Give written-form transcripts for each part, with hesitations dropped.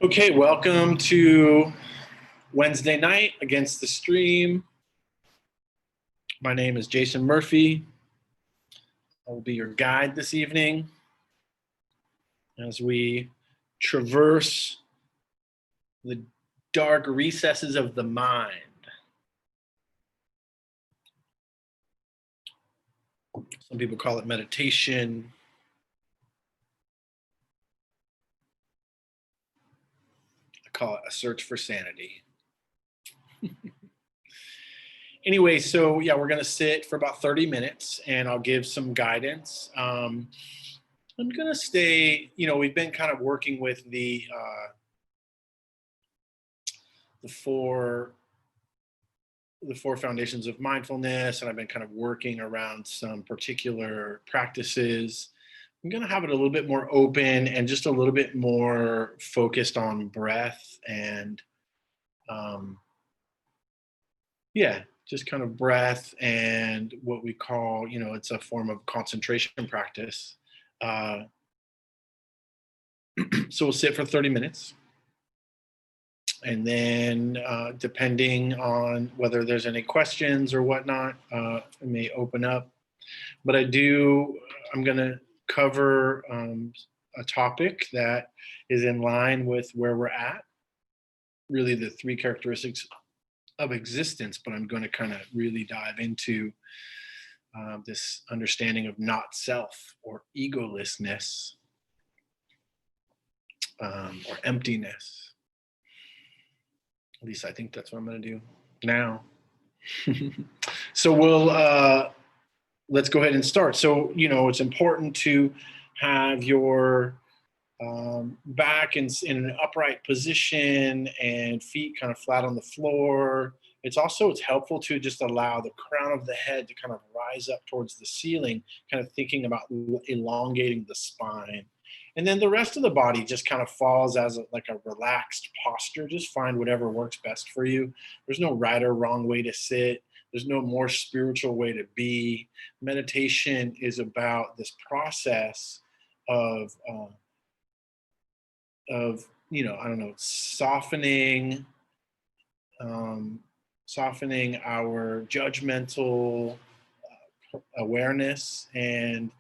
Okay, welcome to Wednesday night against the stream. My name is Jason Murphy. I will be your guide this evening as we traverse the dark recesses of the mind. Some people call it meditation. I call it a search for sanity. Anyway, so yeah, we're going to sit for about 30 minutes and I'll give some guidance. I'm going to stay, we've been kind of working with the four foundations of mindfulness, and I've been kind of working around some particular practices. I'm going to have it a little bit more open and just a little bit more focused on breath and just kind of breath and what we call, it's a form of concentration practice. So we'll sit for 30 minutes. And then depending on whether there's any questions or whatnot, I may open up. But I'm going to cover a topic that is in line with where we're at, really the three characteristics of existence, but I'm going to kind of really dive into this understanding of not self or egolessness or emptiness. At least I think that's what I'm going to do now. So let's go ahead and start. So, it's important to have your back in an upright position and feet kind of flat on the floor. It's helpful to just allow the crown of the head to kind of rise up towards the ceiling, kind of thinking about elongating the spine. And then the rest of the body just kind of falls as like a relaxed posture. Just find whatever works best for you. There's no right or wrong way to sit. There's no more spiritual way to be. Meditation is about this process of softening our judgmental awareness and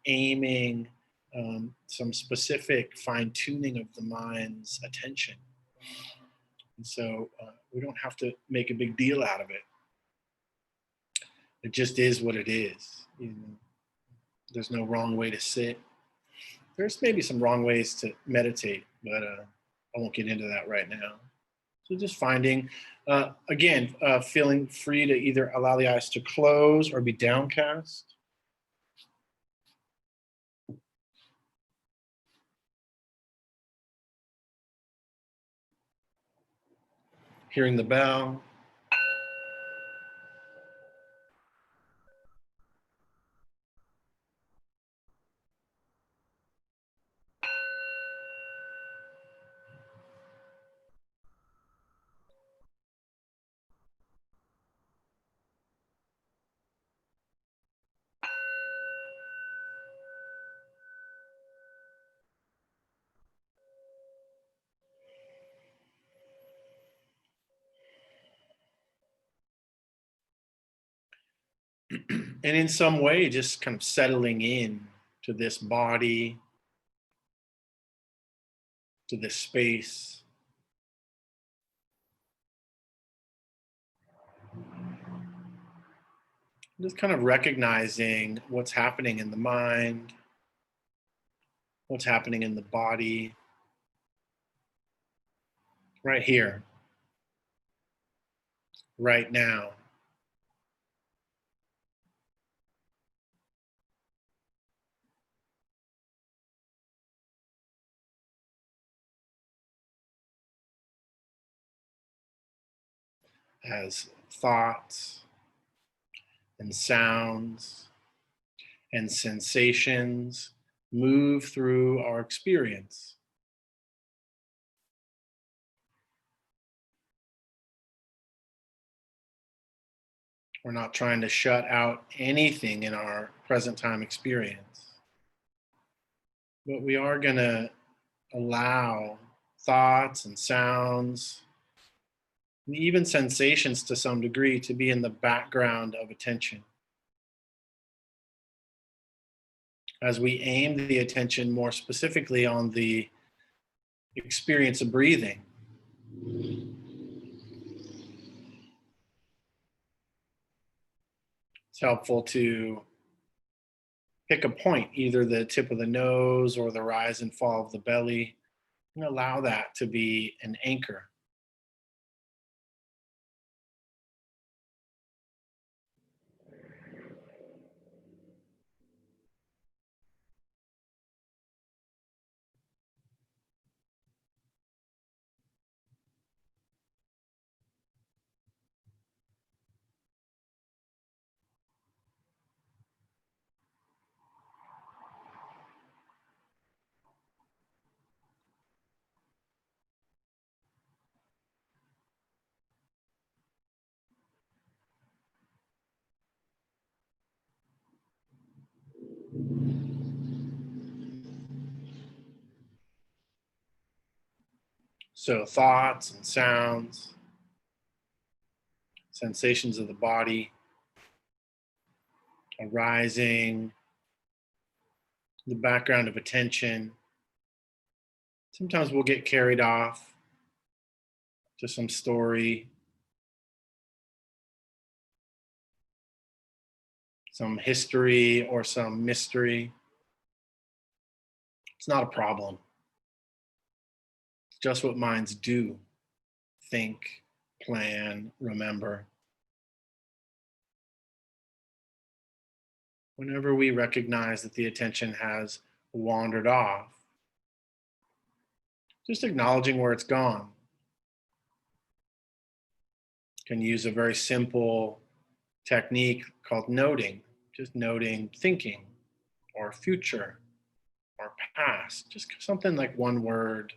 aiming some specific fine-tuning of the mind's attention. And so we don't have to make a big deal out of it. It just is what it is. There's no wrong way to sit. There's maybe some wrong ways to meditate, but I won't get into that right now. So just finding, feeling free to either allow the eyes to close or be downcast. Hearing the bell. And in some way, just kind of settling in to this body, to this space. Just kind of recognizing what's happening in the mind, what's happening in the body, right here, right now. As thoughts and sounds and sensations move through our experience. We're not trying to shut out anything in our present time experience, but we are going to allow thoughts and sounds, and even sensations to some degree to be in the background of attention. As we aim the attention more specifically on the experience of breathing, it's helpful to pick a point, either the tip of the nose or the rise and fall of the belly, and allow that to be an anchor. So, thoughts and sounds, sensations of the body arising, the background of attention. Sometimes we'll get carried off to some story, some history, or some mystery. It's not a problem. It's just what minds do: think, plan, remember. Whenever we recognize that the attention has wandered off, just acknowledging where it's gone. Can use a very simple technique called noting, just noting thinking or future or past, just something like one word.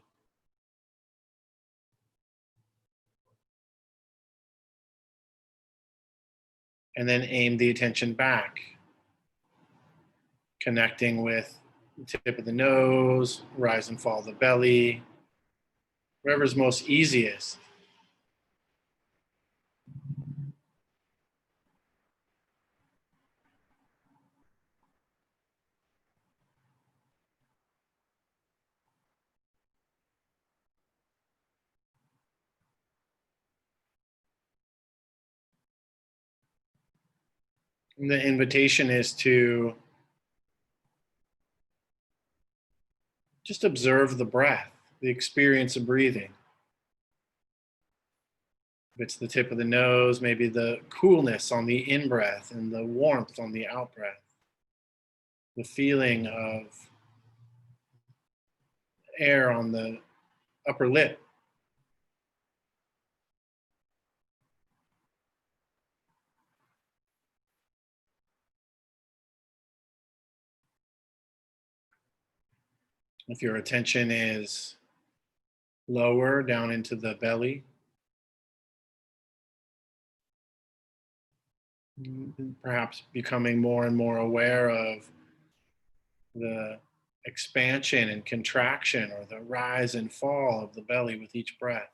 And then aim the attention back, connecting with the tip of the nose, rise and fall of the belly, wherever's most easiest. And the invitation is to just observe the breath, the experience of breathing. If it's the tip of the nose, maybe the coolness on the in breath and the warmth on the out breath, the feeling of air on the upper lip. If your attention is lower down into the belly, perhaps becoming more and more aware of the expansion and contraction or the rise and fall of the belly with each breath.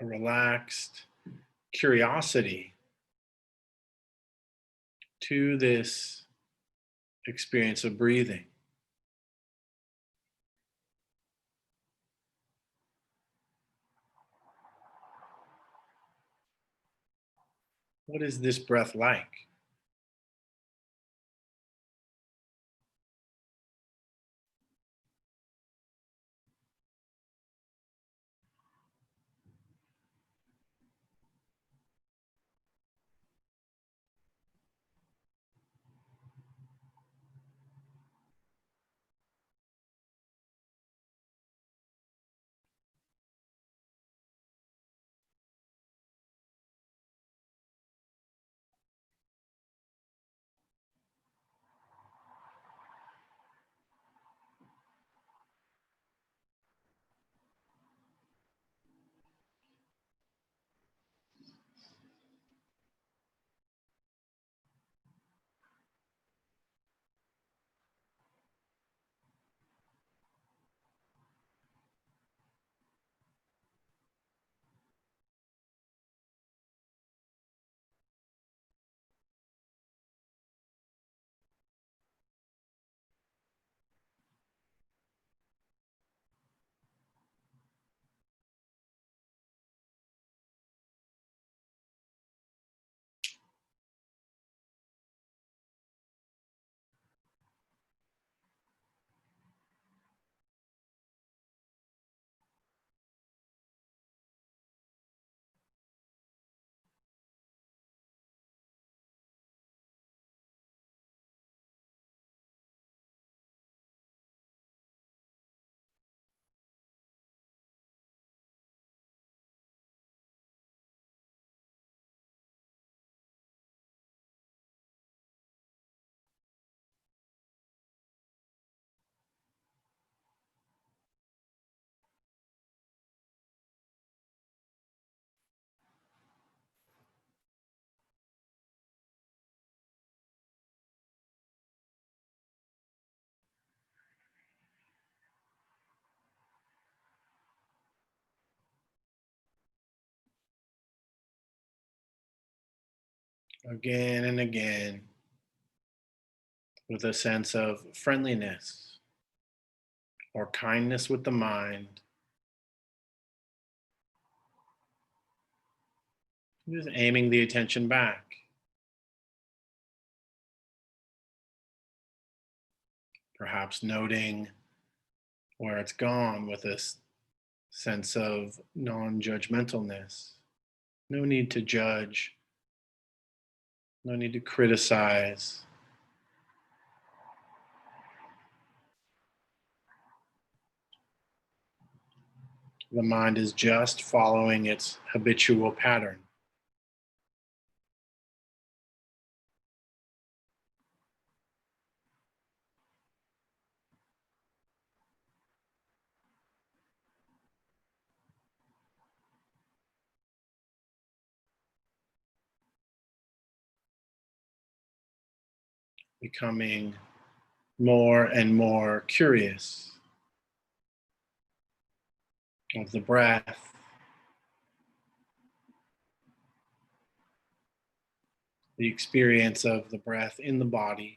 a relaxed curiosity to this experience of breathing. What is this breath like? Again and again, with a sense of friendliness or kindness with the mind, just aiming the attention back. Perhaps noting where it's gone with this sense of non-judgmentalness. No need to judge, no need to criticize. The mind is just following its habitual pattern. Becoming more and more curious of the breath, the experience of the breath in the body.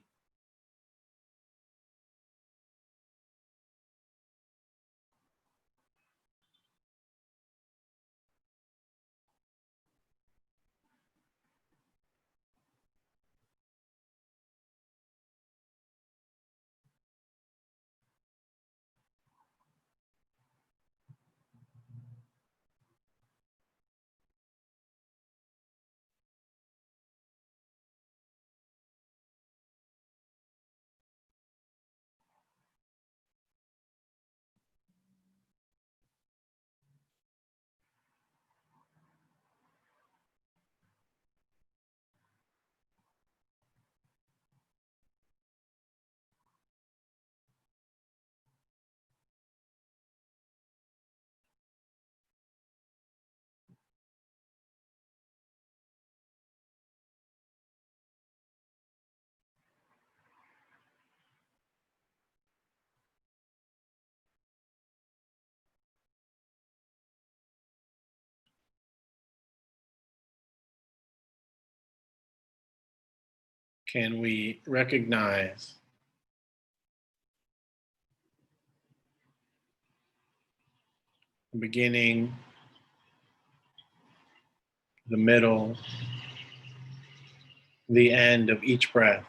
can we recognize the beginning, the middle, the end of each breath?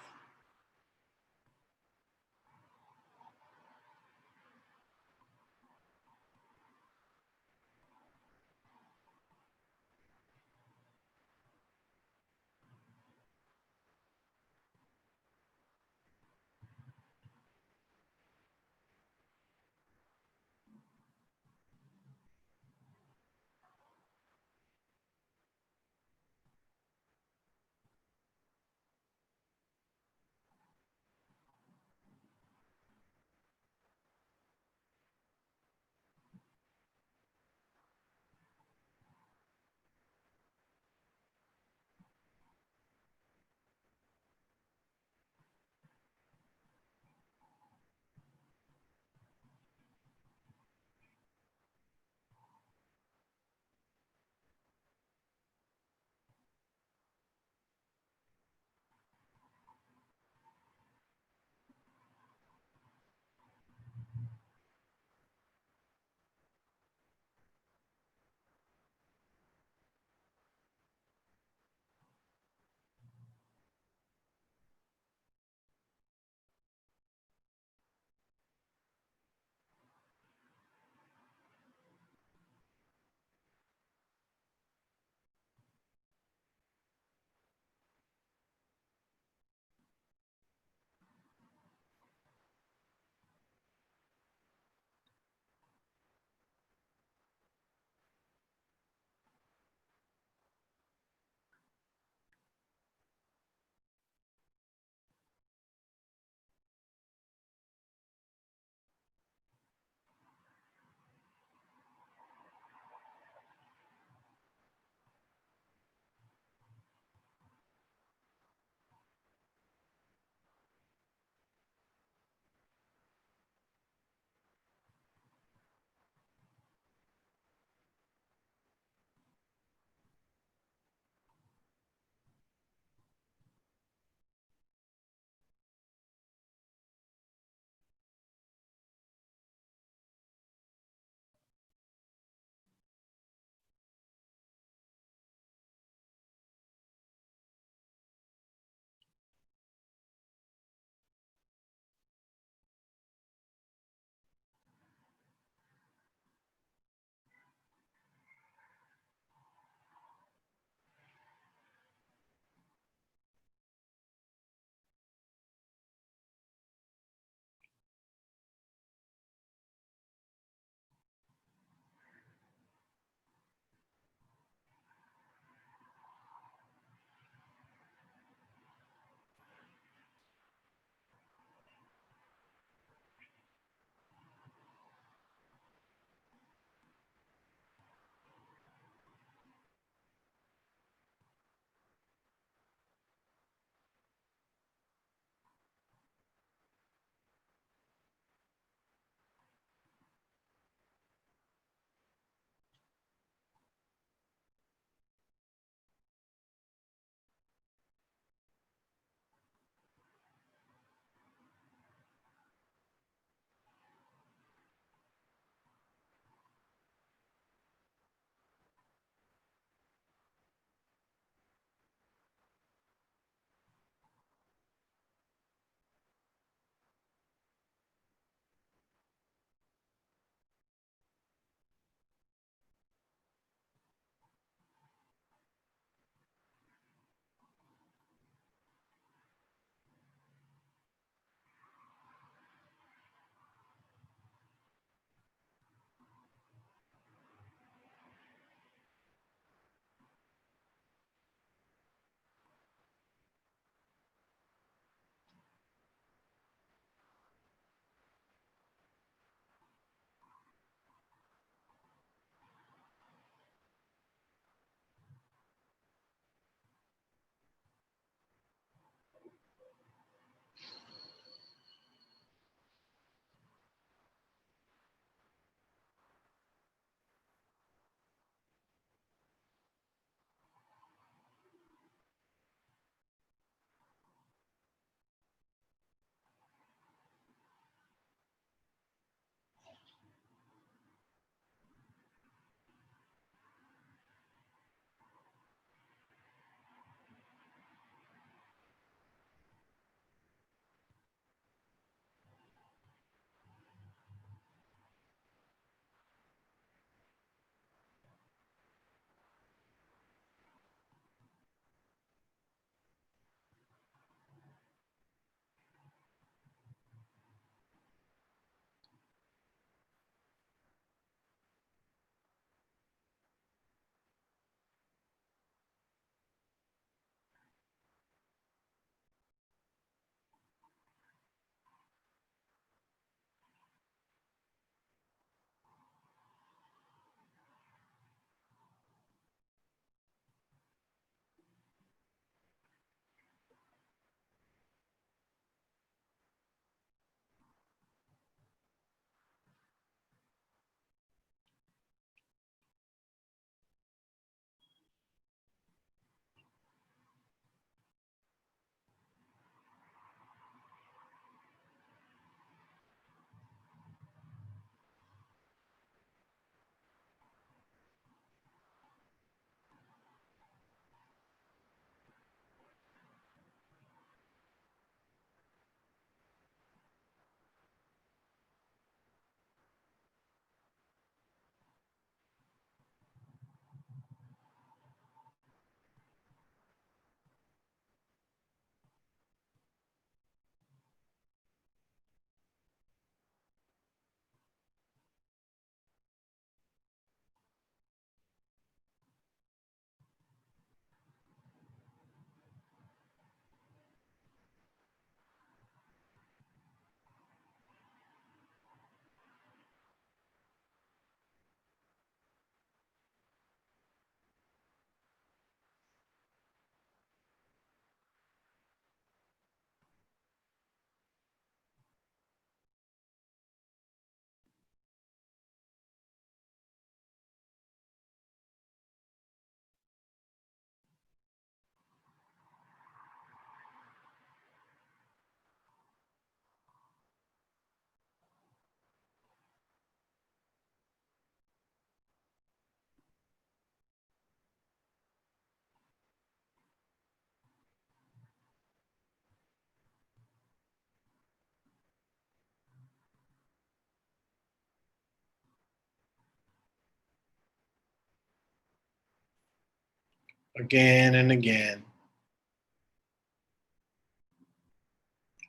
again and again,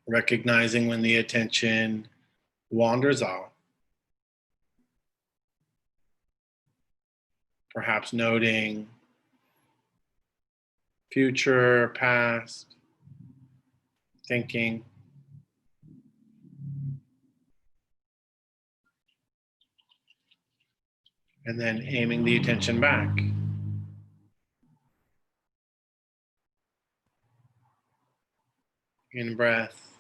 recognizing when the attention wanders off, perhaps noting future, past, thinking. And then aiming the attention back. In breath,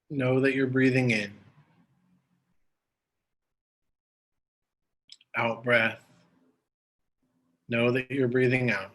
know that you're breathing in. Out breath, know that you're breathing out.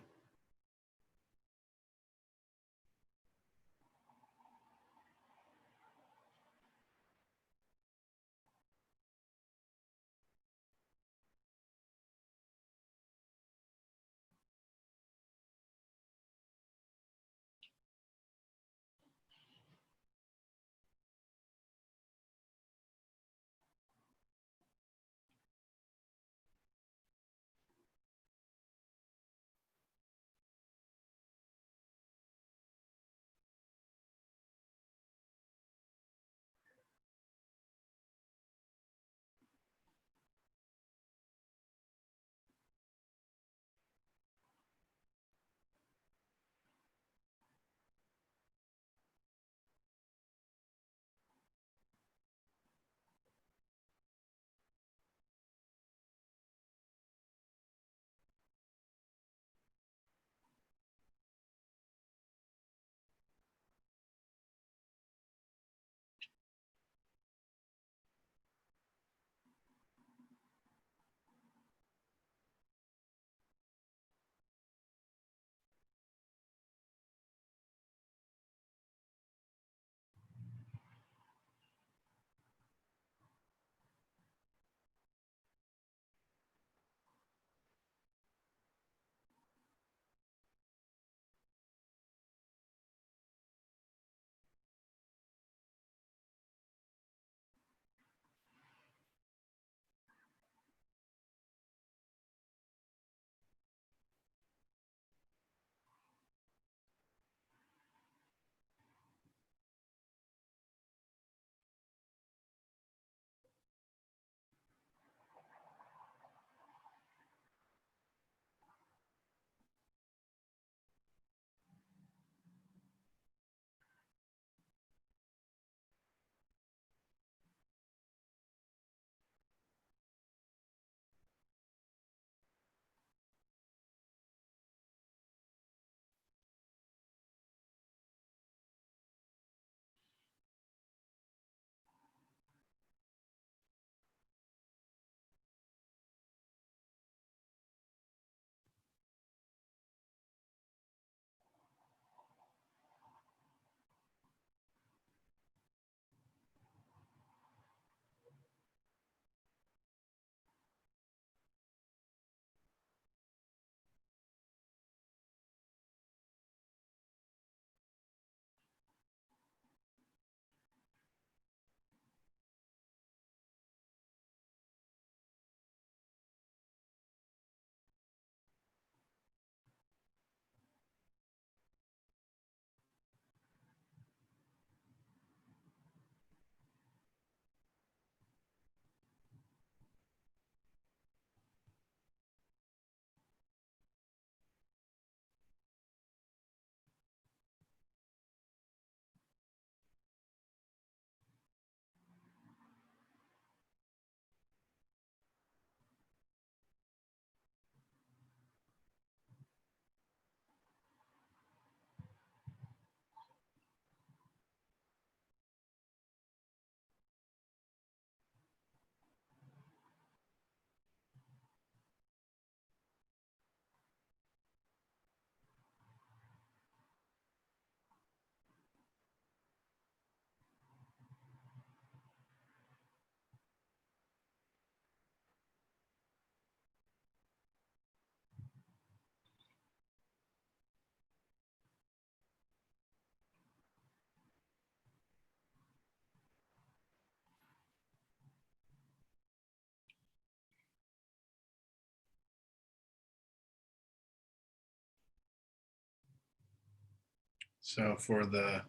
So for the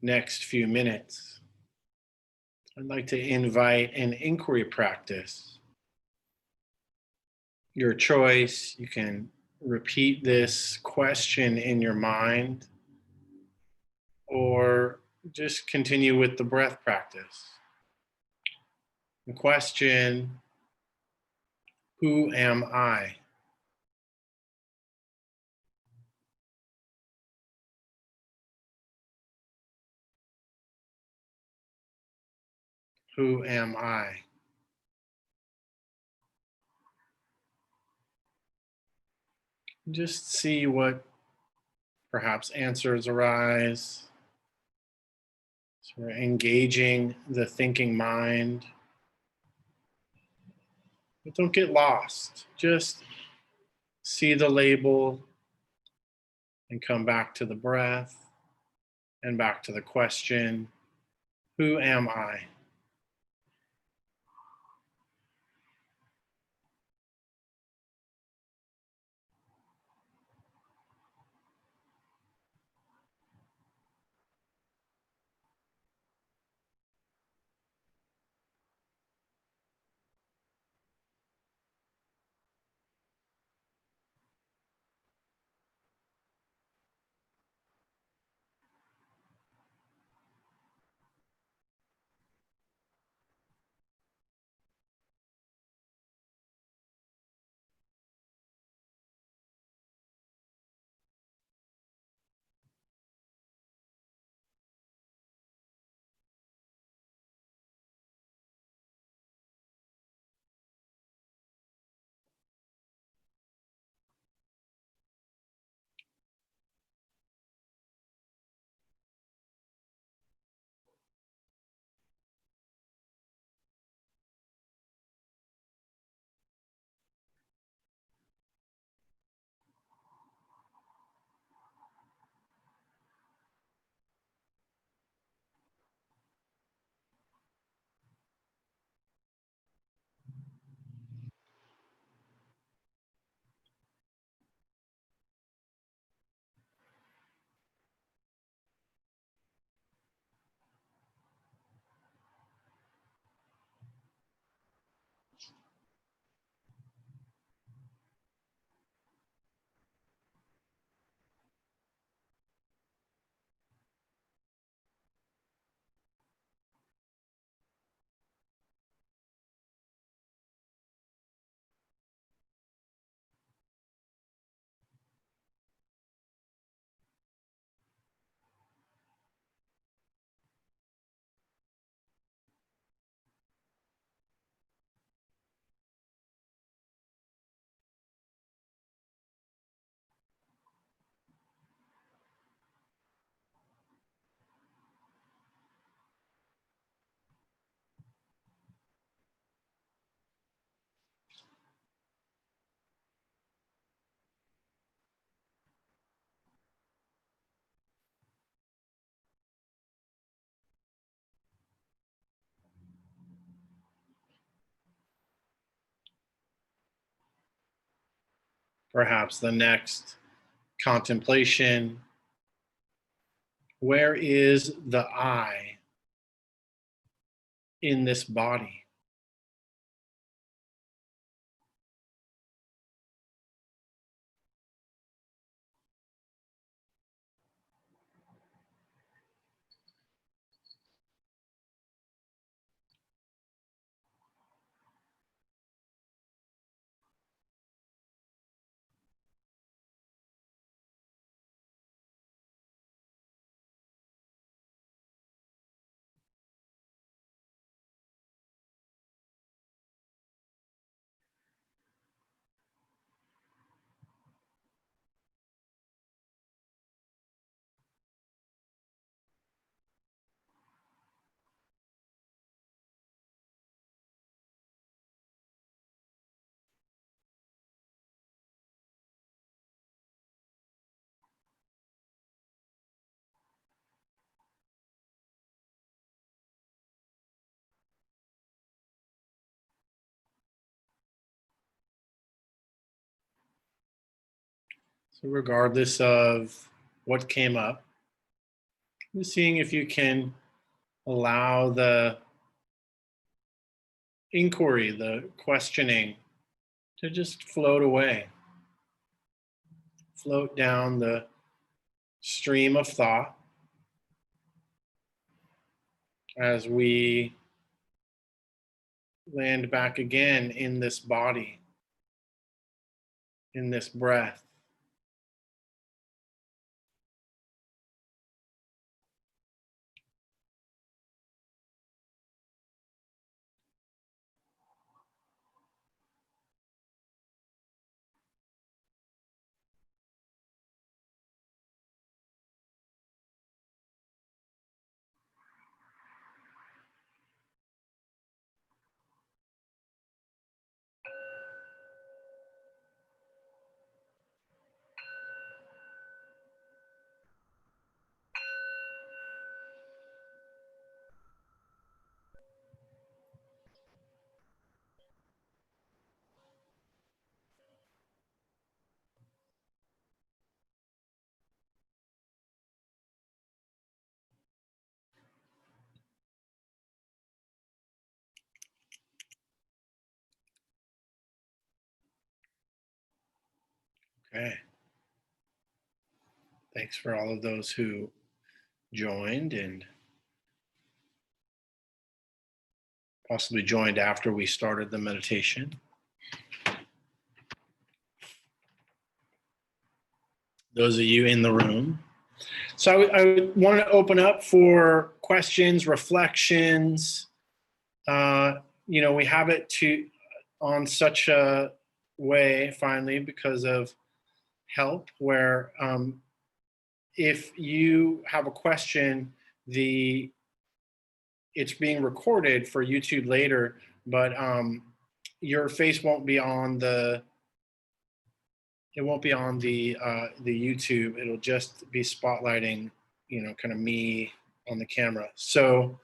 next few minutes, I'd like to invite an inquiry practice. Your choice, you can repeat this question in your mind or just continue with the breath practice. The question, who am I? Who am I? Just see what perhaps answers arise. So we're engaging the thinking mind. But don't get lost. Just see the label and come back to the breath and back to the question, who am I? Perhaps the next contemplation, where is the I in this body? So regardless of what came up, Just seeing if you can allow the inquiry, the questioning, to just float away, float down the stream of thought as we land back again in this body, in this breath. Okay. Thanks for all of those who joined and possibly joined after we started the meditation. Those of you in the room. So I want to open up for questions, reflections. We have it on such a way finally because of help where if you have a question, it's being recorded for YouTube later, but your face won't be on the YouTube. It'll just be spotlighting, kind of me on the camera. So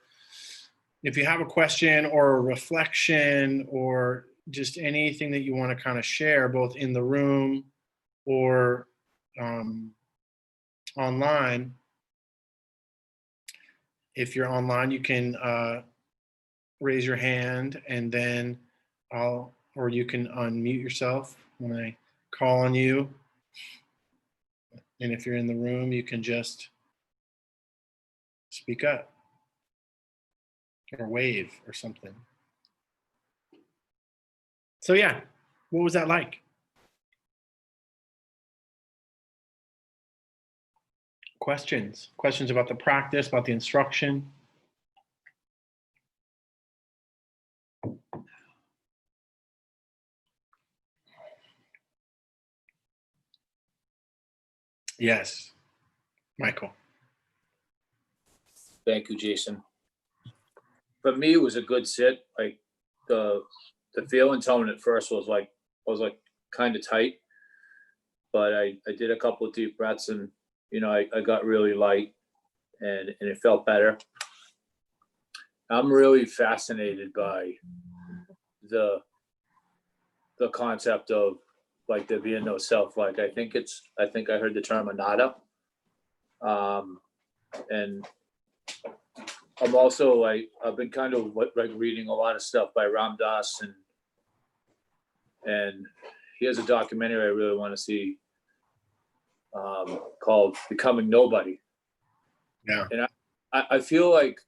if you have a question or a reflection or just anything that you want to kind of share, both in the room or online, if you're online, you can raise your hand and then or you can unmute yourself when I call on you. And if you're in the room, you can just speak up or wave or something. So yeah, what was that like? Questions about the practice, about the instruction. Yes, Michael. Thank you, Jason. For me, it was a good sit. Like the feel and tone at first was like kind of tight, but I did a couple of deep breaths and I got really light and it felt better. I'm really fascinated by the concept of like there being no self. Like I think I heard the term Anatta. And I'm also I've been kind of like reading a lot of stuff by Ram Dass and he has a documentary I really want to see called Becoming Nobody. Yeah. And I feel like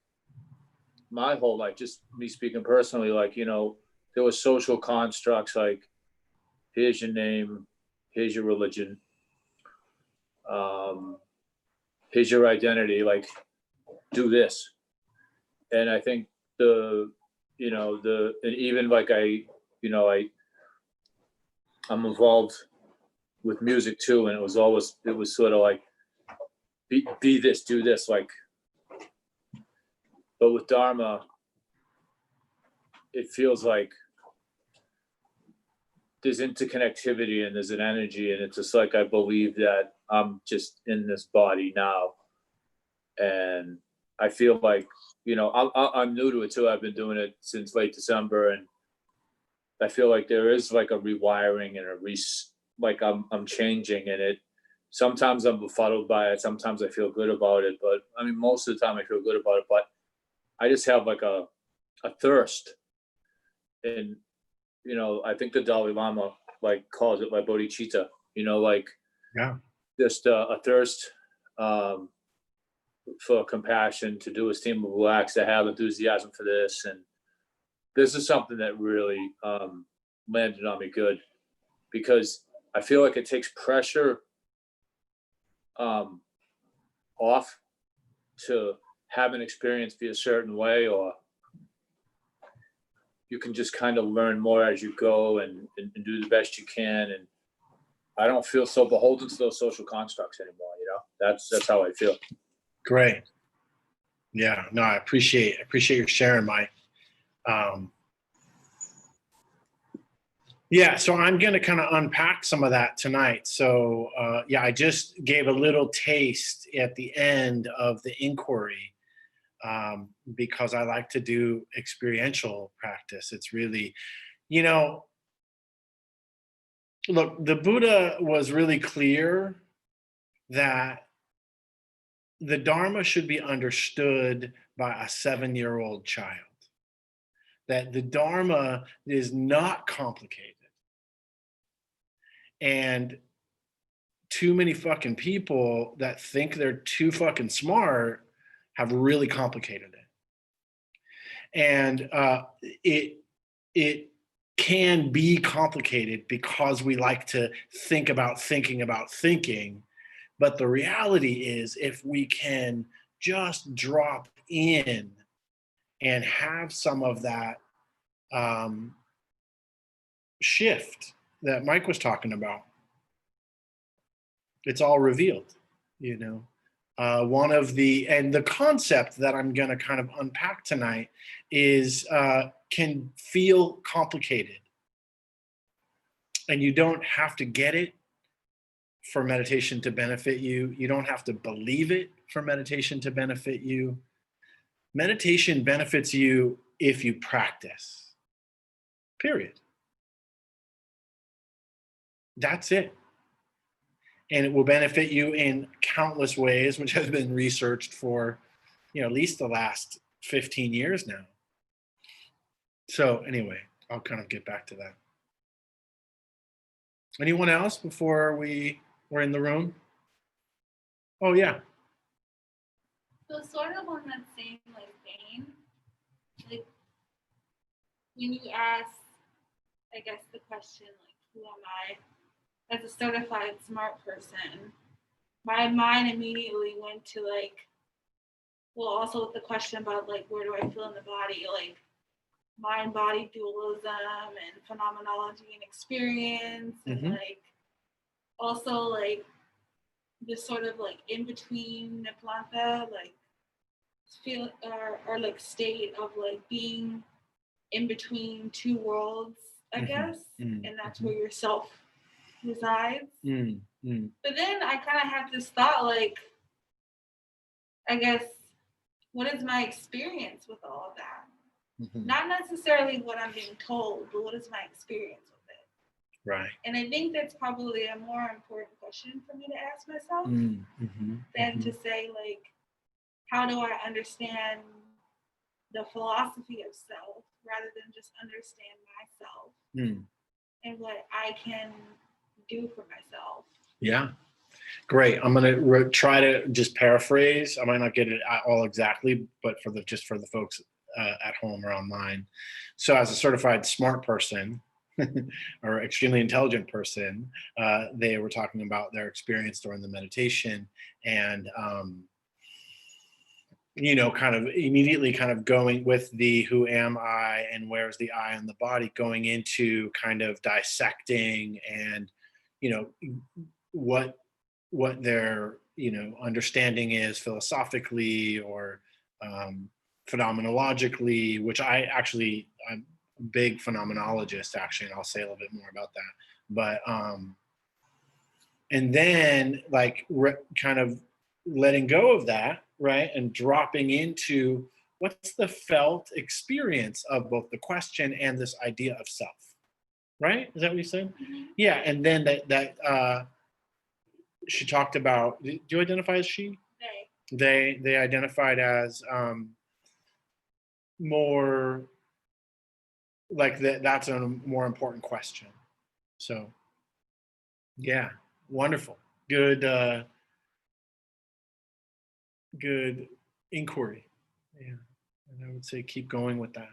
my whole life, just me speaking personally, like, there was social constructs like, here's your name, here's your religion, here's your identity, like, do this. And I think and even like I'm involved with music too. And it was sort of like, be this, do this, like, but with Dharma, it feels like there's interconnectivity and there's an energy. And it's just like, I believe that I'm just in this body now. And I feel like, I'm new to it too. I've been doing it since late December. And I feel like there is like a rewiring and like I'm changing and sometimes I'm befuddled by it. Sometimes I feel good about it, but I mean, most of the time I feel good about it, but I just have like a thirst. And, you know, I think the Dalai Lama like calls it like bodhicitta, you know, like Yeah. just a thirst for compassion, to do esteemable acts, to have enthusiasm for this. And this is something that really landed on me good, because I feel like it takes pressure off to have an experience be a certain way, or you can just kind of learn more as you go and do the best you can. And I don't feel so beholden to those social constructs anymore. You know, that's how I feel. Great. Yeah, no, I appreciate your sharing, Mike. Yeah, so I'm going to kind of unpack some of that tonight. So yeah, I just gave a little taste at the end of the inquiry, because I like to do experiential practice. It's really, you know, look, the Buddha was really clear that the Dharma should be understood by a 7-year-old child. That the Dharma is not complicated. And too many fucking people that think they're too fucking smart have really complicated it. And it can be complicated because we like to think about thinking. But the reality is, if we can just drop in and have some of that shift that Mike was talking about, it's all revealed, you know. The concept that I'm going to kind of unpack tonight is can feel complicated, and you don't have to get it for meditation to benefit you. You don't have to believe it for meditation to benefit you. Meditation benefits you if you practice. Period. That's it. And it will benefit you in countless ways, which has been researched for, you know, at least the last 15 years now. So anyway, I'll kind of get back to that. Anyone else before we're in the room? Oh yeah. So sort of on that same like vein, like when you ask, I guess the question like, who am I? As a certified smart person, my mind immediately went to like, well, also with the question about like, where do I feel in the body? Like mind-body dualism and phenomenology and experience, and like also like this sort of like in between Neplanta, like feel or like state of like being in between two worlds, I guess, and that's where your self resides. But then I kind of have this thought, like, I guess, what is my experience with all of that? Not necessarily what I'm being told, but what is my experience with it? Right. And I think that's probably a more important question for me to ask myself than to say, like, how do I understand the philosophy of self rather than just understand myself and what I can do for myself. Yeah. Great. I'm going to try to just paraphrase. I might not get it all exactly, but for the folks at home or online. So as a certified smart person or extremely intelligent person, they were talking about their experience during the meditation, and you know, kind of immediately kind of going with the who am I and where's the I in the body, going into kind of dissecting and, you know, what their, you know, understanding is philosophically or phenomenologically, which I'm a big phenomenologist actually, and I'll say a little bit more about that. But and then like kind of letting go of that, right, and dropping into what's the felt experience of both the question and this idea of self, right? Is that what you said? Yeah, and then that she talked about, do you identify as she? They identified as more like that's a more important question. So yeah, wonderful. Good good inquiry. Yeah. And I would say keep going with that.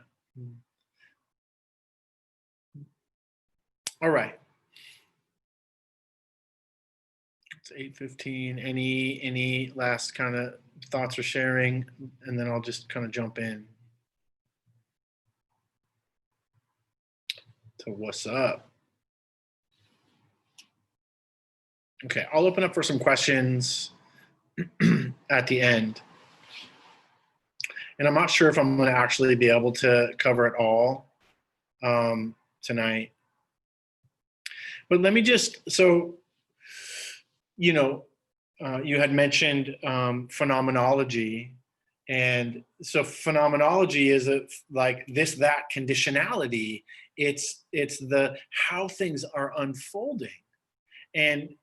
All right. It's 8:15. Any last kind of thoughts or sharing? And then I'll just kind of jump in to what's up. Okay, I'll open up for some questions at the end. And I'm not sure if I'm going to actually be able to cover it all tonight. But let me just, so, you had mentioned phenomenology. And so phenomenology is like this, that conditionality. It's the how things are unfolding. And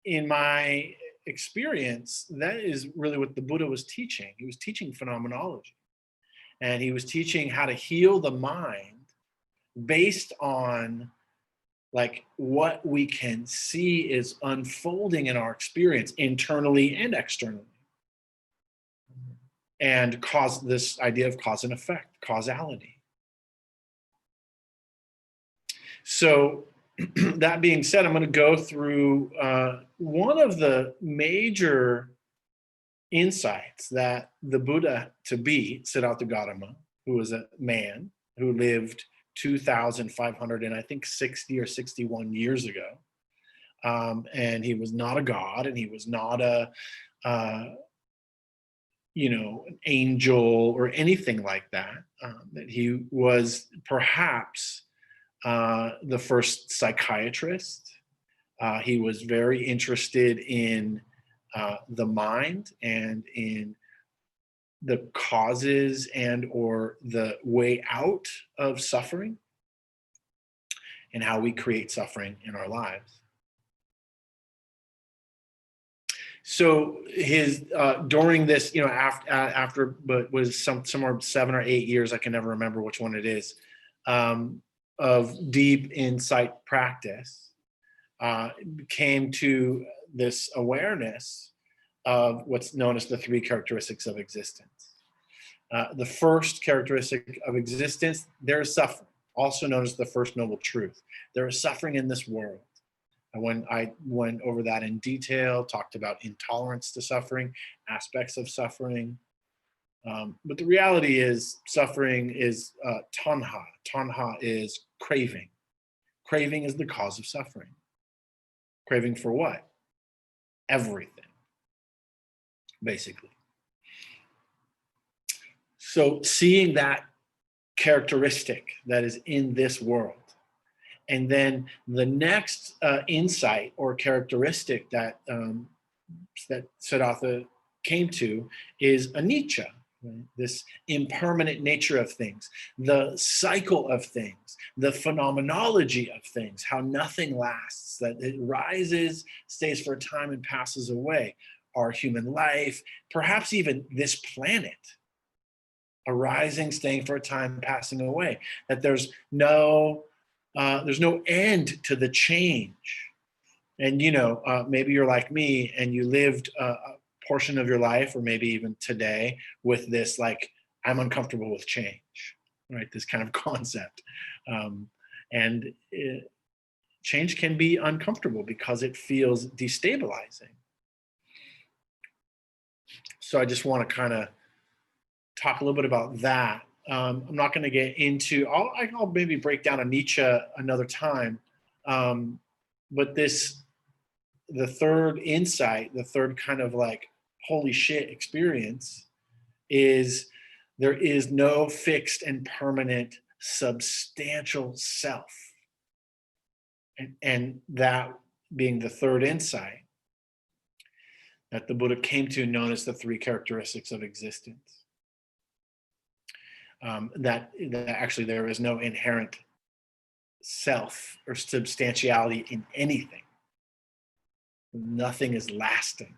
in my experience, that is really what the Buddha was teaching. He was teaching phenomenology. And he was teaching how to heal the mind based on like what we can see is unfolding in our experience internally and externally. And cause this idea of cause and effect, causality. So that being said, I'm going to go through one of the major insights that the Buddha to be, Siddhartha Gautama, who was a man who lived 2,500 and I think 60 or 61 years ago. And he was not a god, and he was not an angel or anything like that. That he was perhaps the first psychiatrist. He was very interested in the mind and in the causes and or the way out of suffering and how we create suffering in our lives. So his during this, after but was somewhere 7 or 8 years, I can never remember which one it is, of deep insight practice, came to this awareness of what's known as the 3 characteristics of existence. The first characteristic of existence, there is suffering, also known as the first noble truth. There is suffering in this world. When I went over that in detail, talked about intolerance to suffering, aspects of suffering. But the reality is suffering is tanha. Tanha is craving. Craving is the cause of suffering. Craving for what? Everything, basically. So seeing that characteristic that is in this world, and then the next insight or characteristic that that Siddhartha came to is anicca, right? This impermanent nature of things, the cycle of things, the phenomenology of things, how nothing lasts, that it rises, stays for a time, and passes away. Our human life, perhaps even this planet, arising, staying for a time, passing away. That there's no end to the change. And maybe you're like me and you lived a portion of your life, or maybe even today, with this like, I'm uncomfortable with change, right? This kind of concept. Change can be uncomfortable because it feels destabilizing. So I just want to kind of talk a little bit about that. I'm not going to get into, I'll maybe break down anicca another time. But the third insight, the third kind of like, holy shit experience is there is no fixed and permanent substantial self. And that being the third insight that the Buddha came to, known as the 3 characteristics of existence. That actually there is no inherent self or substantiality in anything. nothing is lasting,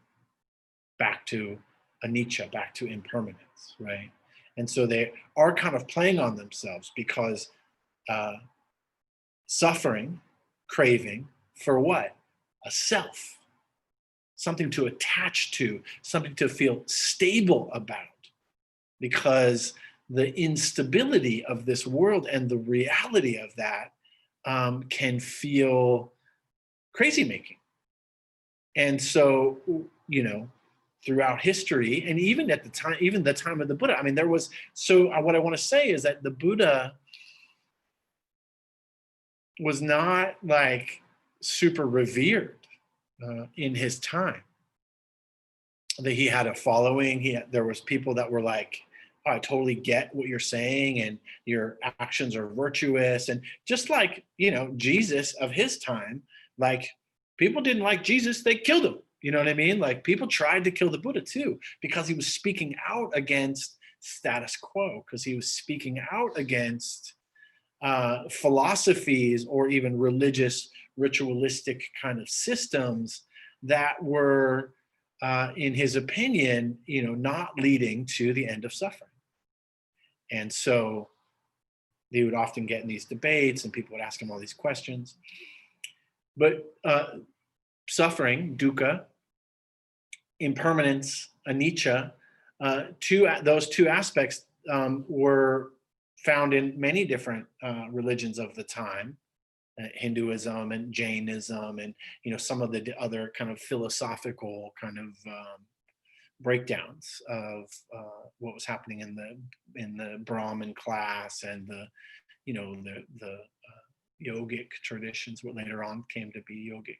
back to anicca, back to impermanence, right? And so they are kind of playing on themselves, because suffering, craving for what? A self, something to attach to, something to feel stable about, because the instability of this world and the reality of that can feel crazy making. And so, throughout history, and even at the time, even the time of the Buddha, I mean, there was, so what I want to say is that the Buddha was not like super revered in his time. That he had a following. There was people that were like, oh, I totally get what you're saying, and your actions are virtuous. And just like, Jesus of his time, like, people didn't like Jesus, they killed him. You know what I mean? Like, people tried to kill the Buddha too, because he was speaking out against status quo, because he was speaking out against philosophies or even religious, ritualistic kind of systems that were, in his opinion, not leading to the end of suffering. And so they would often get in these debates, and people would ask him all these questions. But suffering, dukkha, impermanence, anicca, those two aspects were found in many different religions of the time, Hinduism and Jainism, and some of the other kind of philosophical kind of breakdowns of what was happening in the Brahmin class, and the yogic traditions, what later on came to be yogic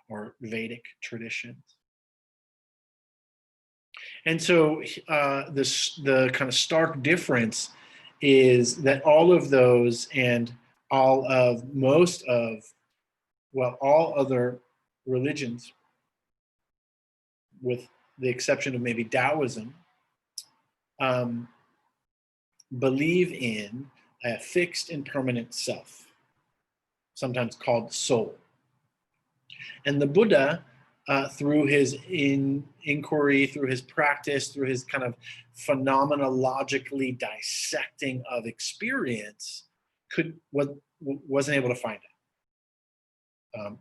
or Vedic traditions. And so the kind of stark difference is that all of those, and all other religions, with the exception of maybe Taoism, believe in a fixed and permanent self, sometimes called soul. And the Buddha, through his inquiry, through his practice, through his kind of phenomenologically dissecting of experience, wasn't able to find it.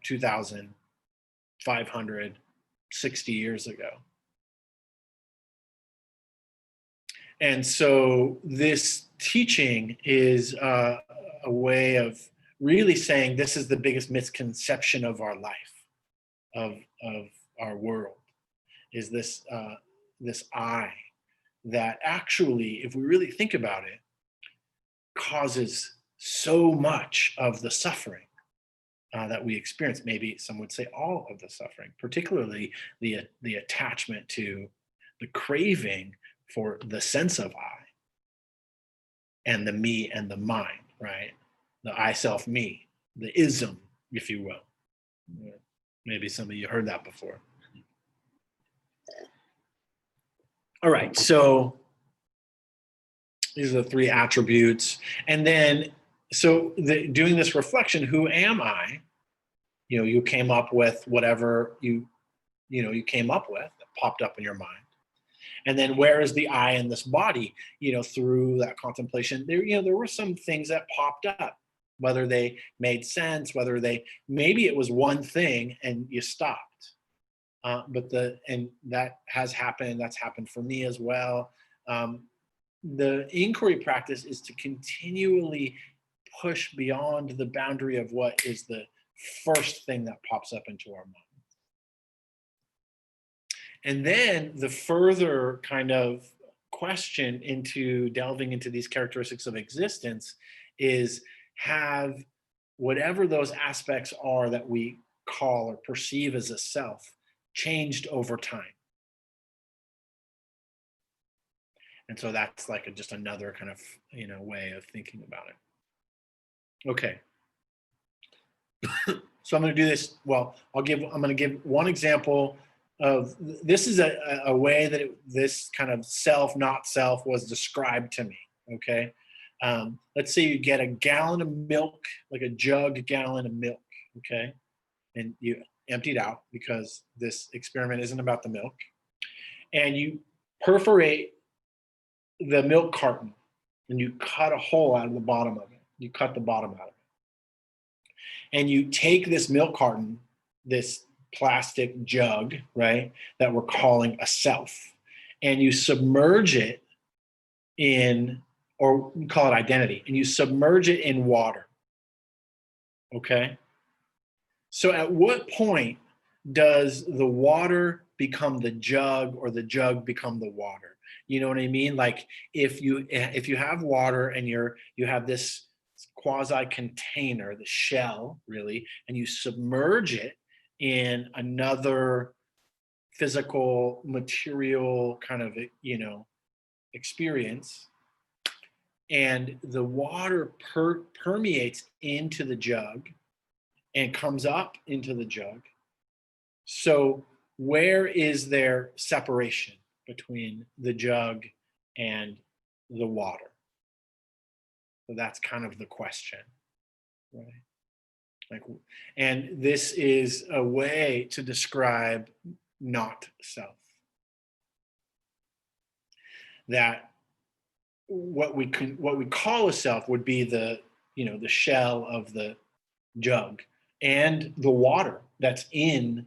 2,560 years ago. And so this teaching is a way of really saying this is the biggest misconception of our life, of our world, is this I that actually, if we really think about it, causes so much of the suffering that we experience. Maybe some would say all of the suffering, particularly the attachment to the craving for the sense of I, and the me and the mind, right? The I, self, me, the ism, if you will. Maybe some of you heard that before. All right, so these are the three attributes. And then, so doing this reflection, who am I? You came up with whatever you came up with, that popped up in your mind. And then where is the I in this body? Through that contemplation, there were some things that popped up, whether they made sense, maybe it was one thing and you stopped. And that has happened. That's happened for me as well. The inquiry practice is to continually push beyond the boundary of what is the first thing that pops up into our mind. And then the further kind of question into delving into these characteristics of existence is, have whatever those aspects are that we call or perceive as a self changed over time? And so that's like just another kind of, way of thinking about it. Okay. So I'm going to do this. Well, I'm going to give one example of, this is a way that this kind of self, not self, was described to me. Okay. Let's say you get a gallon of milk, like a jug gallon of milk. Okay. And emptied out because this experiment isn't about the milk. And you perforate the milk carton and you cut a hole out of the bottom of it. You cut the bottom out of it. And you take this milk carton, this plastic jug, right, that we're calling a self, and you submerge it in, or we call it identity, and you submerge it in water. Okay? So at what point does the water become the jug or the jug become the water? You know what I mean? Like if you have water and you have this quasi container, the shell really, and you submerge it in another physical material kind of, experience, and the water permeates into the jug and comes up into the jug. So where is there separation between the jug and the water? So that's kind of the question, right? And this is a way to describe not self. That what we call a self would be the shell of the jug and the water that's in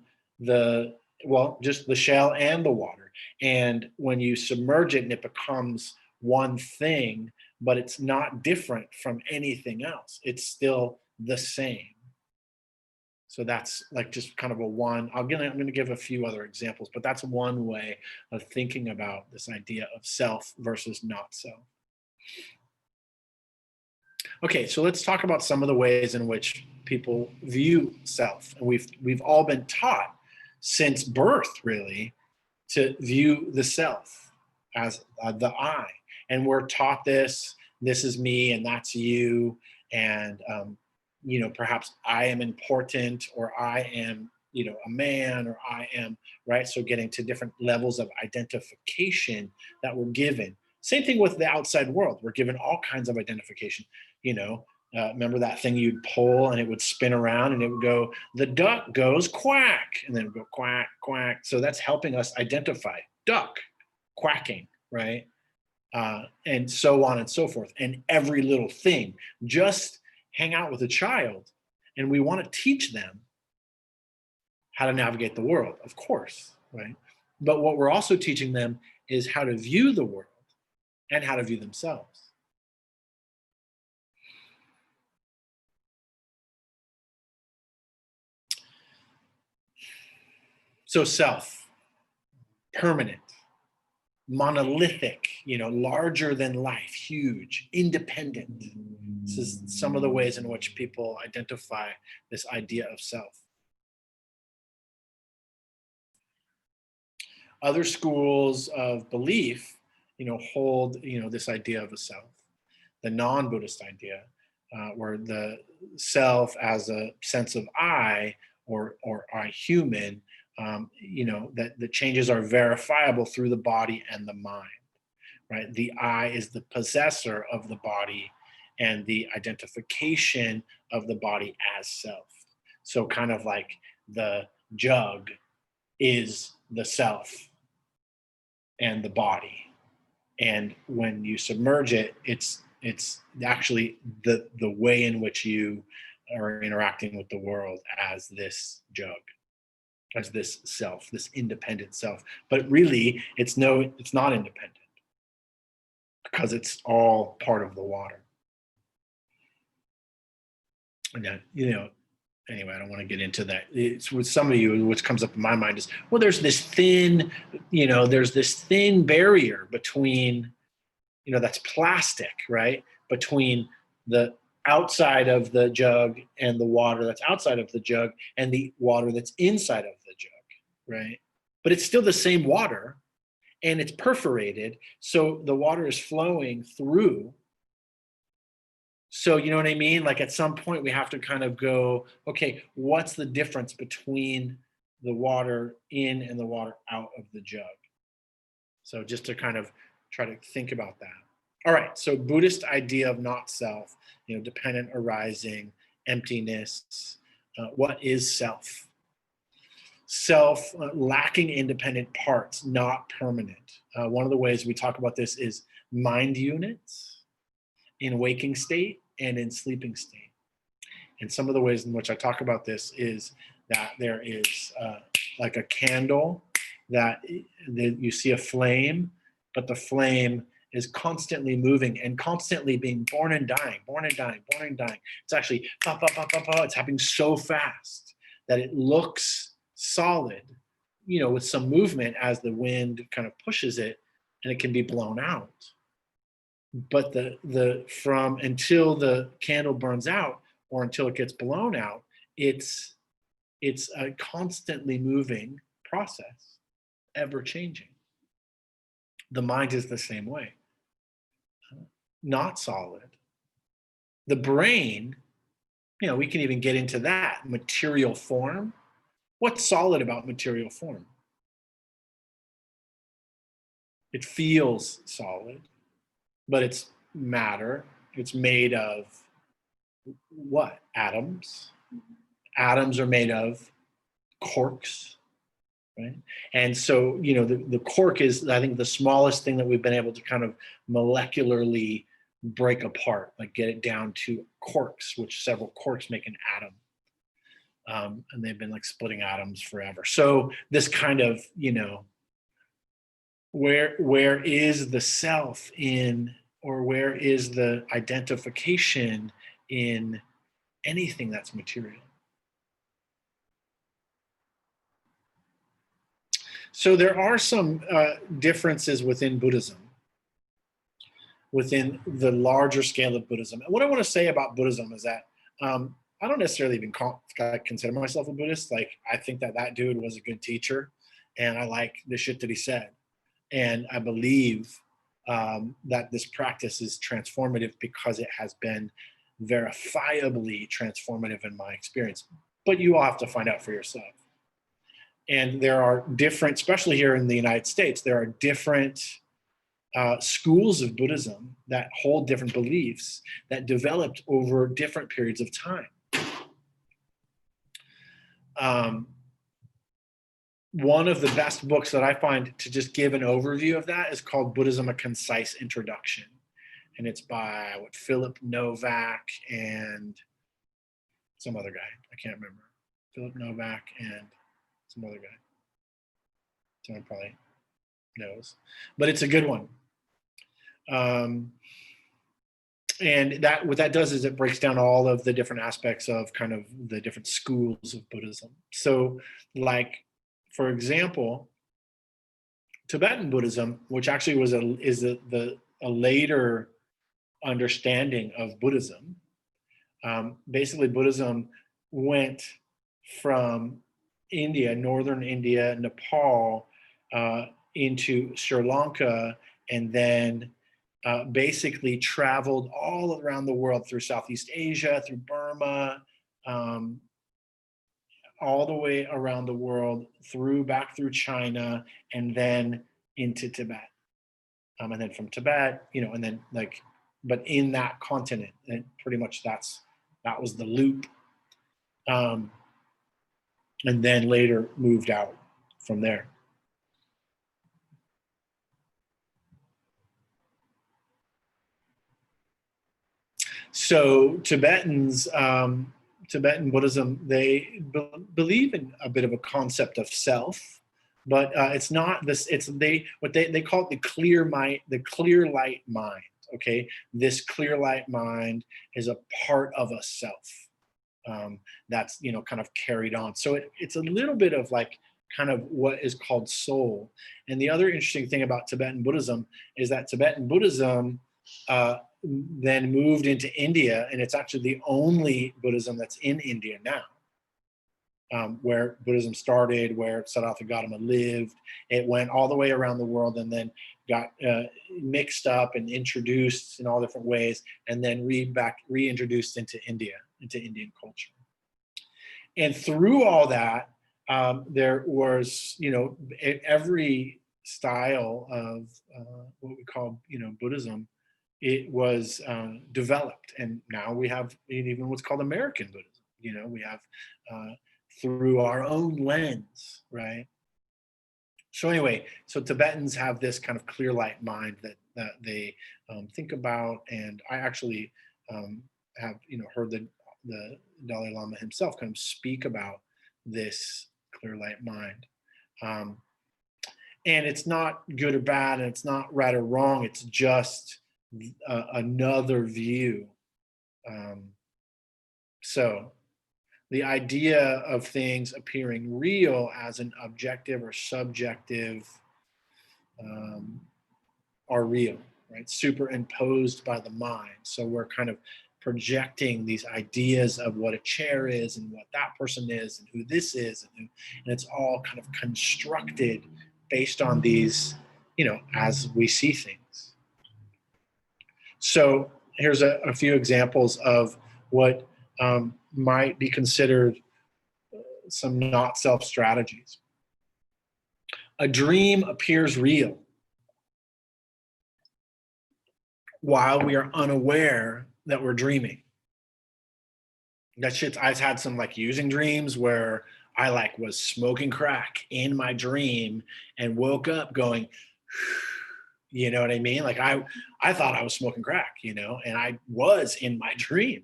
just the shell and the water. And when you submerge it and it becomes one thing, but it's not different from anything else. It's still the same. So that's like just kind of I'm going to give a few other examples, but that's one way of thinking about this idea of self versus not self. Okay, so let's talk about some of the ways in which people view self. And we've all been taught since birth, really, to view the self as the I. And we're taught this is me and that's you. And, perhaps I am important, or I am, a man, or I am, right? So getting to different levels of identification that we're given. Same thing with the outside world. We're given all kinds of identification. Remember that thing you'd pull and it would spin around and it would go, the duck goes quack, and then it would go quack, quack. So that's helping us identify duck, quacking, right? And so on and so forth. And every little thing. Just hang out with a child and we want to teach them how to navigate the world, of course, right? But what we're also teaching them is how to view the world and how to view themselves. So self, permanent, monolithic, larger than life, huge, independent. This is some of the ways in which people identify this idea of self. Other schools of belief, hold, this idea of a self. The non-Buddhist idea, where the self as a sense of I or I human, that the changes are verifiable through the body and the mind, right? The I is the possessor of the body and the identification of the body as self. So kind of like the jug is the self and the body. And when you submerge it, it's actually the way in which you are interacting with the world as this jug, as this self, this independent self. But really, it's not independent because it's all part of the water. And then, anyway, I don't want to get into that. It's with some of you, which comes up in my mind is, well, there's this thin barrier between, that's plastic, right? Between the outside of the jug and the water that's outside of the jug and the water that's inside of the jug, right? But it's still the same water and it's perforated. So the water is flowing through. So you know what I mean? Like at some point we have to kind of go, okay, what's the difference between the water in and the water out of the jug? So just to kind of try to think about that. All right, so Buddhist idea of not self, dependent arising, emptiness. What is self? self lacking independent parts, not permanent. One of the ways we talk about this is mind units in waking state and in sleeping state. And some of the ways in which I talk about this is that there is like a candle that you see a flame, but the flame is constantly moving and constantly being born and dying, born and dying, born and dying. It's actually pop, pop, pop, pop, pop. It's happening so fast that it looks solid, you know, with some movement as the wind kind of pushes it, and it can be blown out. But from until the candle burns out or until it gets blown out, it's a constantly moving process, ever changing. The mind is the same way. Not solid. The brain, you know, we can even get into that material form. What's solid about material form? It feels solid, but it's matter. It's made of what? Atoms. Atoms are made of corks, right? And so, you know, the cork is, I think, the smallest thing that we've been able to kind of molecularly break apart, like get it down to quarks, which several quarks make an atom. And they've been like splitting atoms forever. So this kind of, you know, where is the self in, or where is the identification in anything that's material? So there are some differences within Buddhism, within the larger scale of Buddhism. And what I want to say about Buddhism is that I don't necessarily even consider myself a Buddhist. Like, I think that dude was a good teacher, and I like the shit that he said. And I believe that this practice is transformative because it has been verifiably transformative in my experience. But you all have to find out for yourself. And there are different, especially here in the United States, there are different schools of Buddhism that hold different beliefs that developed over different periods of time. One of the best books that I find to just give an overview of that is called Buddhism: A Concise Introduction. And it's by Philip Novak and some other guy. I can't remember. Philip Novak and some other guy. Someone probably knows. But it's a good one. And that what that does is it breaks down all of the different aspects of kind of the different schools of Buddhism. So, like, for example, Tibetan Buddhism, which actually was a later understanding of Buddhism. Basically, Buddhism went from India, northern India, Nepal, into Sri Lanka, and then basically traveled all around the world through Southeast Asia, through Burma, all the way around the world, back through China, and then into Tibet. And then from Tibet, you know, and then but in that continent, and pretty much that was the loop. And then later moved out from there. So Tibetan Buddhism, they believe in a bit of a concept of self, but it's not this. It's they call it the clear mind, the clear light mind. Okay, this clear light mind is a part of a self that's, you know, kind of carried on. So it's a little bit of like kind of what is called soul. And the other interesting thing about Tibetan Buddhism is that Tibetan Buddhism then moved into India, and it's actually the only Buddhism that's in India now, where Buddhism started, where Siddhartha Gautama lived. It went all the way around the world and then got mixed up and introduced in all different ways, and then reintroduced into India, into Indian culture. And through all that, there was, you know, every style of what we call, you know, Buddhism, it was developed. And now we have even what's called American Buddhism. You know, we have through our own lens, right? So anyway, so Tibetans have this kind of clear light mind that they think about, and I actually have heard the Dalai Lama himself kind of speak about this clear light mind. And it's not good or bad, and it's not right or wrong. It's just another view. So the idea of things appearing real as an objective or subjective are real, right? Superimposed by the mind. So we're kind of projecting these ideas of what a chair is and what that person is and who this is, and it's all kind of constructed based on these, as we see things. So here's a few examples of what might be considered some not self strategies. A dream appears real while we are unaware that we're dreaming. That shit's, I've had some like using dreams where I like was smoking crack in my dream and woke up going, you know what I mean? Like I thought I was smoking crack, and I was in my dream,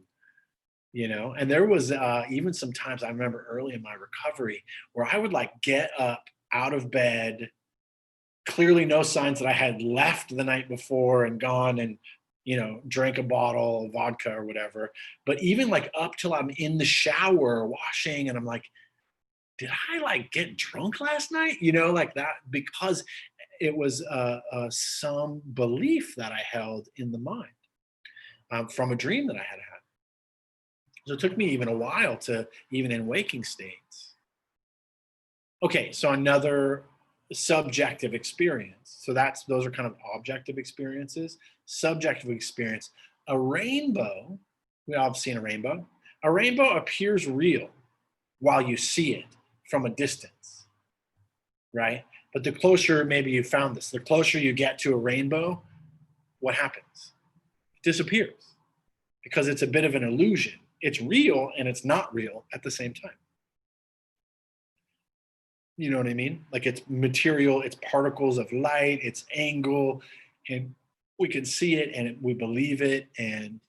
and there was even some times I remember early in my recovery where I would like get up out of bed, clearly no signs that I had left the night before and gone and drank a bottle of vodka or whatever. But even like up till I'm in the shower washing and I'm like, did I like get drunk last night? Like that, because it was some belief that I held in the mind from a dream that I had had. So it took me even a while to, even in waking states. Okay, so another subjective experience. So those are kind of objective experiences. Subjective experience. A rainbow, we all have seen a rainbow. A rainbow appears real while you see it from a distance, right? But the closer, maybe you found this, the closer you get to a rainbow, what happens? It disappears because it's a bit of an illusion. It's real and it's not real at the same time. You know what I mean? Like it's material, it's particles of light, it's angle, and we can see it and we believe it. And,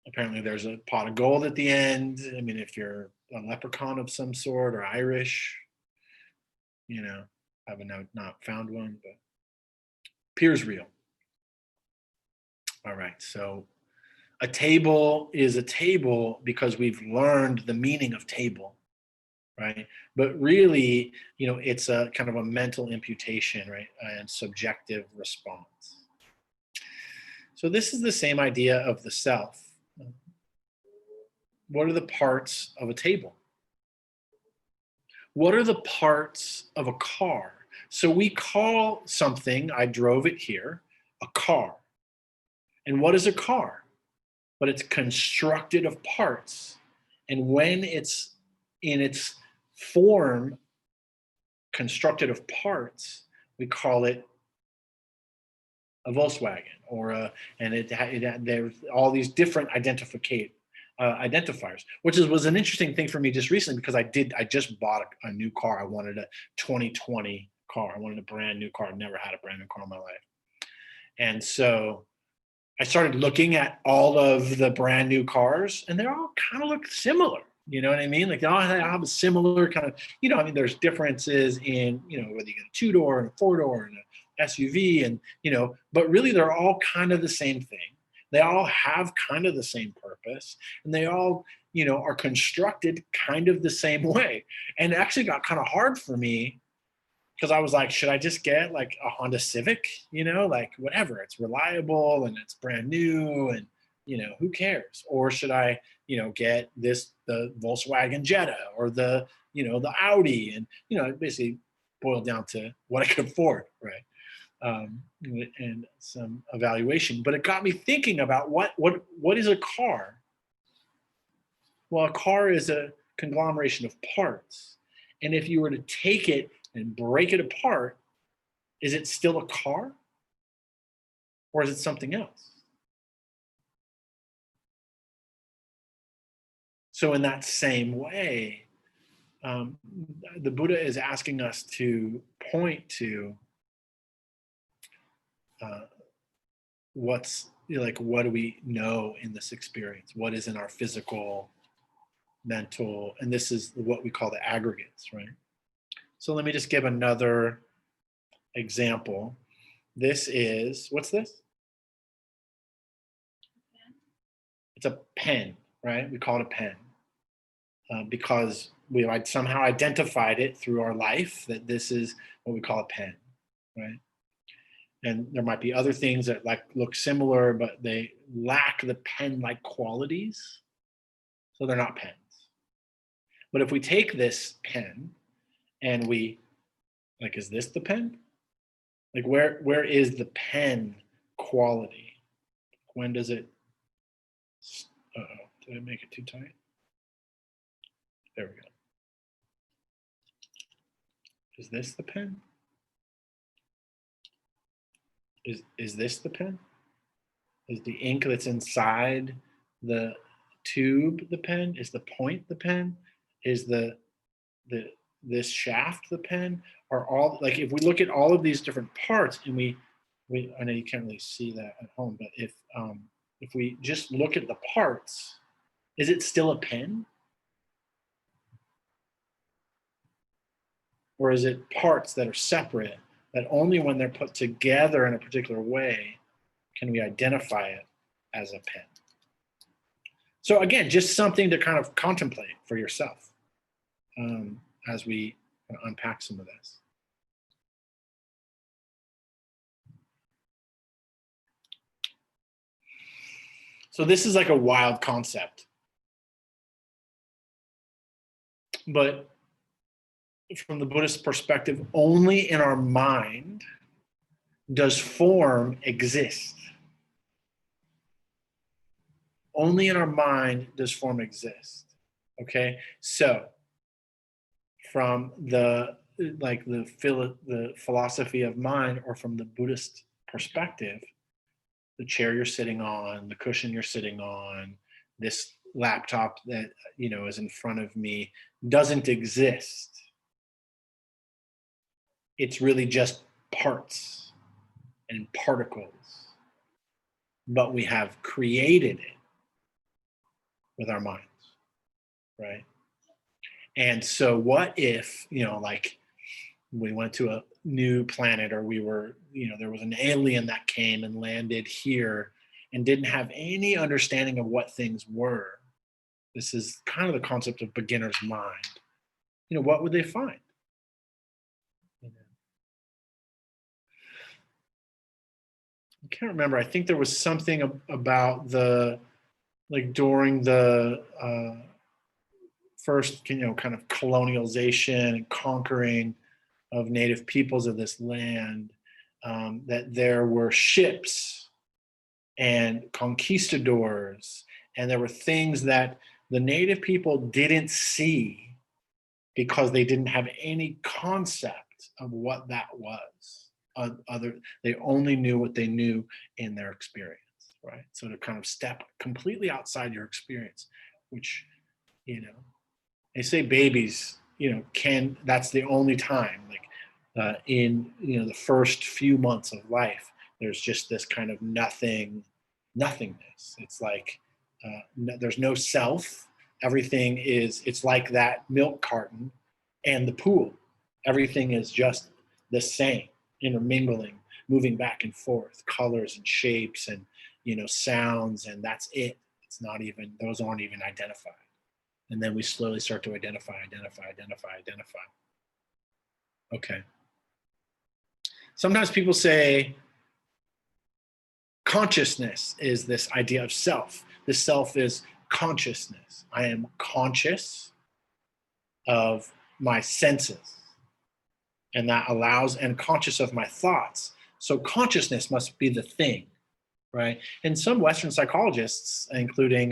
apparently there's a pot of gold at the end. I mean, if you're a leprechaun of some sort or Irish, I haven't not found one, but appears real. All right, so a table is a table because we've learned the meaning of table, right? But really, it's a kind of a mental imputation, right? And subjective response. So this is the same idea of the self. What are the parts of a table? What are the parts of a car? So we call something, I drove it here, a car. And what is a car? But it's constructed of parts. And when it's in its form, constructed of parts, we call it a Volkswagen there's all these different identifiers, which was an interesting thing for me just recently because I just bought a new car. I wanted a 2020 car. I wanted a brand new car. I've never had a brand new car in my life. And so I started looking at all of the brand new cars and they all kind of look similar. You know what I mean? Like they all have a similar kind of, there's differences in, whether you get a 2-door and a 4-door and a SUV and, but really they're all kind of the same thing. They all have kind of the same purpose and they all, are constructed kind of the same way. And it actually got kind of hard for me because I was like, should I just get like a Honda Civic, like whatever, it's reliable and it's brand new and, who cares? Or should I, get the Volkswagen Jetta or the Audi and, it basically boiled down to what I could afford, right? And some evaluation, but it got me thinking about what is a car? Well, a car is a conglomeration of parts. And if you were to take it and break it apart, is it still a car? Or is it something else? So in that same way, the Buddha is asking us to point to what's like, what do we know in this experience? What is in our physical, mental, and this is what we call the aggregates, right? So let me just give another example. This is, what's this? It's a pen, right? We call it a pen because we somehow identified it through our life that this is what we call a pen, right? And there might be other things that like look similar, but they lack the pen-like qualities, so they're not pens. But if we take this pen and we, like, is this the pen? Like, where is the pen quality? When does it? Uh-oh, did I make it too tight? There we go. Is this the pen? Is this the pen? Is the ink that's inside the tube the pen? Is the point the pen? Is this shaft the pen? Are all, like, if we look at all of these different parts and we I know you can't really see that at home, but if we just look at the parts, is it still a pen? Or is it parts that are separate, that only when they're put together in a particular way can we identify it as a pen? So again, just something to kind of contemplate for yourself as we unpack some of this. So this is like a wild concept, but from the Buddhist perspective, only in our mind does form exist. Only in our mind does form exist. Okay, so from the philosophy of mind, or from the Buddhist perspective, the chair you're sitting on, the cushion you're sitting on, this laptop that is in front of me doesn't exist. It's really just parts and particles, but we have created it with our minds, right? And so what if, like, we went to a new planet, or we were, there was an alien that came and landed here and didn't have any understanding of what things were. This is kind of the concept of beginner's mind. What would they find? I can't remember. I think there was something about during the first, kind of colonialization and conquering of native peoples of this land, that there were ships and conquistadors, and there were things that the native people didn't see because they didn't have any concept of what that was. They only knew what they knew in their experience, right? So to kind of step completely outside your experience, which, they say babies, that's the only time, like in the first few months of life, there's just this kind of nothingness. It's like there's no self. Everything it's like that milk carton and the pool. Everything is just the same, intermingling, moving back and forth, colors and shapes and sounds, and that's it. It's not even, those aren't even identified. And then we slowly start to identify. Okay. Sometimes people say consciousness is this idea of self. The self is consciousness. I am conscious of my senses, and that allows, and conscious of my thoughts. So consciousness must be the thing, right? And some Western psychologists, including,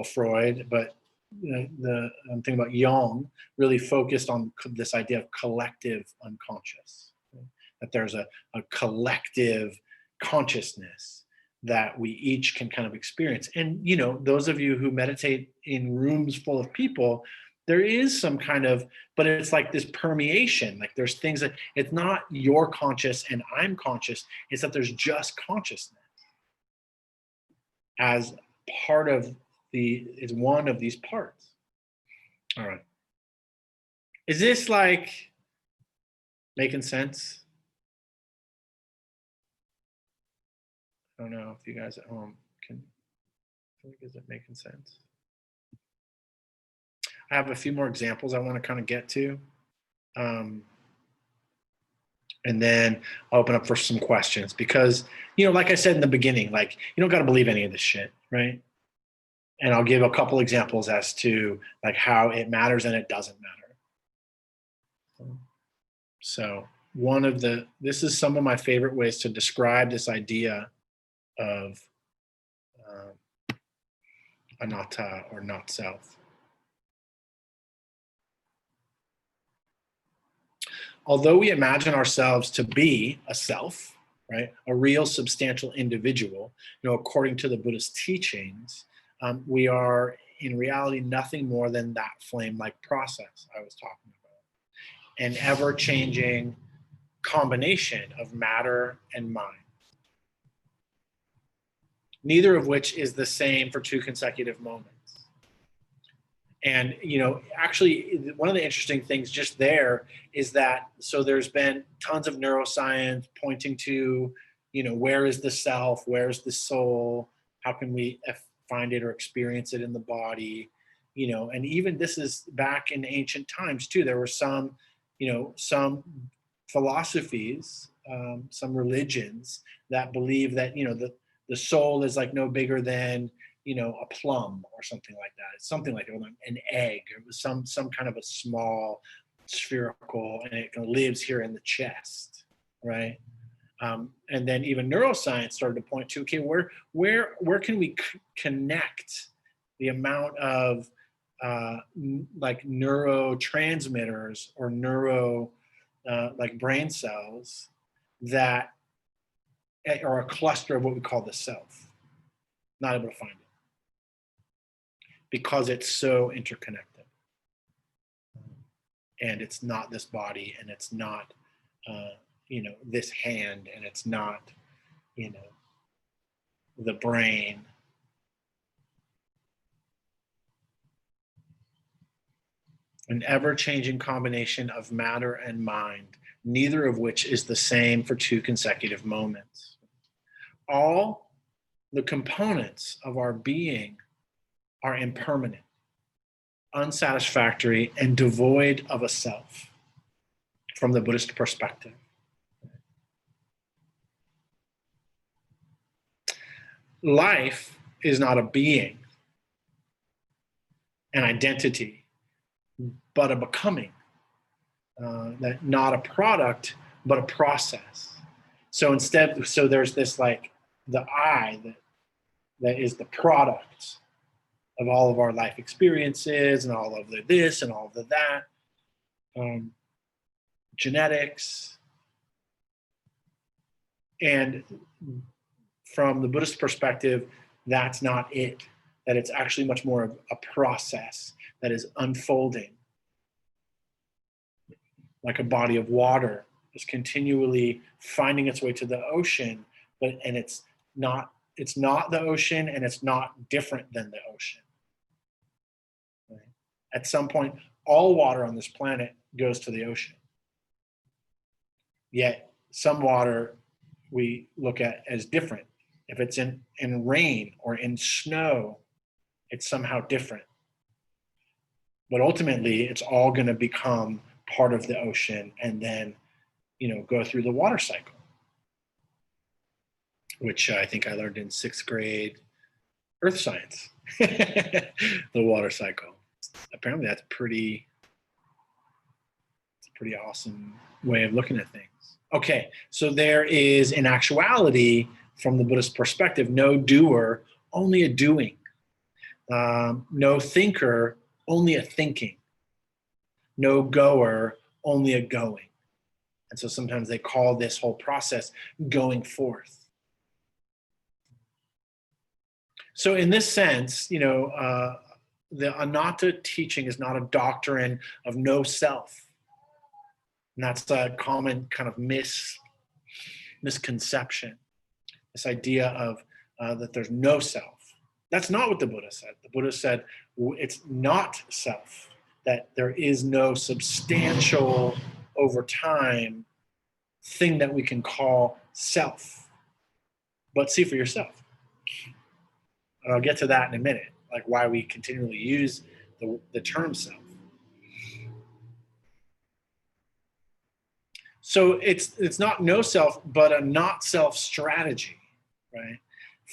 Freud, but I'm thinking about Jung, really focused on this idea of collective unconscious, right? That there's a collective consciousness that we each can kind of experience. And, you know, those of you who meditate in rooms full of people, there is some kind of, but it's like this permeation. Like there's things that it's not you're conscious and I'm conscious. It's that there's just consciousness as part of it's one of these parts. All right. Is this like making sense? I don't know if you guys at home can, is it making sense? I have a few more examples I want to kind of get to. And then I'll open up for some questions because, you know, like I said in the beginning, like you don't got to believe any of this shit, right? And I'll give a couple examples as to like how it matters and it doesn't matter. So this is some of my favorite ways to describe this idea of anatta or not self. Although we imagine ourselves to be a self, right, a real substantial individual, you know, according to the Buddhist teachings, we are in reality nothing more than that flame-like process I was talking about, an ever-changing combination of matter and mind, neither of which is the same for 2 consecutive moments. And, you know, actually, one of the interesting things just there is that, so there's been tons of neuroscience pointing to, you know, where is the self, where's the soul, how can we find it or experience it in the body, you know, and even this is back in ancient times too. There were some, you know, some philosophies, some religions that believe that, you know, the soul is like no bigger than, you know, a plum or something like that. It's something like an egg. It was some kind of a small spherical, and it lives here in the chest, right? And then even neuroscience started to point to, okay, where can we connect the amount of like neurotransmitters or like brain cells that are a cluster of what we call the self. Not able to find it because it's so interconnected, and it's not this body, and it's not you know, this hand, and it's not, you know, the brain. An ever-changing combination of matter and mind, neither of which is the same for 2 consecutive moments. All the components of our being are impermanent, unsatisfactory, and devoid of a self from the Buddhist perspective. Life is not a being, an identity, but a becoming. That not a product, but a process. So there's this like the I that is the product of all of our life experiences and all of the this and all of the that, genetics. And from the Buddhist perspective, that's not it, that it's actually much more of a process that is unfolding. Like a body of water is continually finding its way to the ocean, and it's not the ocean, and it's not different than the ocean. Right? At some point, all water on this planet goes to the ocean. Yet some water we look at as different. If it's in rain or in snow, it's somehow different. But ultimately, it's all going to become part of the ocean and then, you know, go through the water cycle, which I think I learned in 6th grade earth science, the water cycle. Apparently that's it's a pretty awesome way of looking at things. Okay, so there is, in actuality, from the Buddhist perspective, no doer, only a doing. No thinker, only a thinking. No goer, only a going. And so sometimes they call this whole process going forth. So in this sense, the Anatta teaching is not a doctrine of no self. And that's a common kind of misconception, this idea of that there's no self. That's not what the Buddha said. The Buddha said it's not self, that there is no substantial, over time, thing that we can call self. But see for yourself. And I'll get to that in a minute, like why we continually use the term self. So it's not no self, but a not self strategy, right?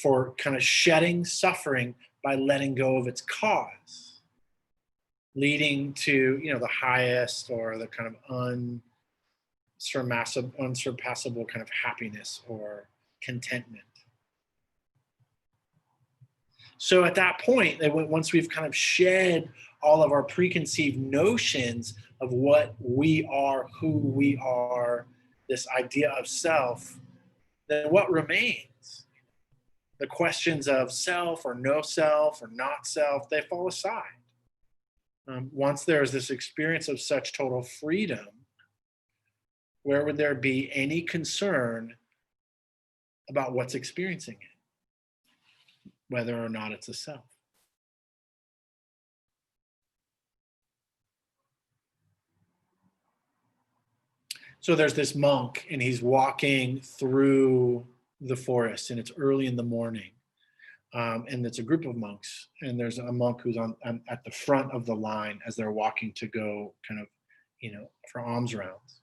For kind of shedding suffering by letting go of its cause, leading to, the highest or the kind of unsurpassable kind of happiness or contentment. So at that point, once we've kind of shed all of our preconceived notions of what we are, who we are, this idea of self, then what remains? The questions of self or no self or not self, they fall aside. Once there's this experience of such total freedom, where would there be any concern about what's experiencing it, whether or not it's a self? So there's this monk, and he's walking through the forest, and it's early in the morning. And it's a group of monks, and there's a monk who's at the front of the line as they're walking to go kind of, for alms rounds.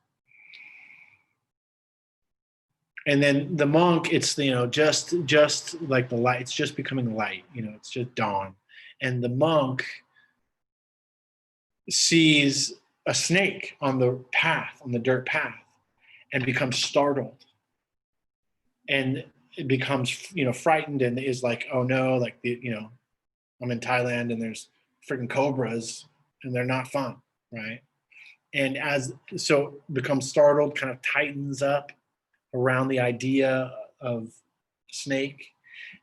And then the monk, it's, just like the light, it's just becoming light, it's just dawn. And the monk sees a snake on the path, on the dirt path, and becomes startled. And it becomes, frightened, and is like, oh no, like, I'm in Thailand and there's freaking cobras and they're not fun, right? And so becomes startled, kind of tightens up around the idea of snake.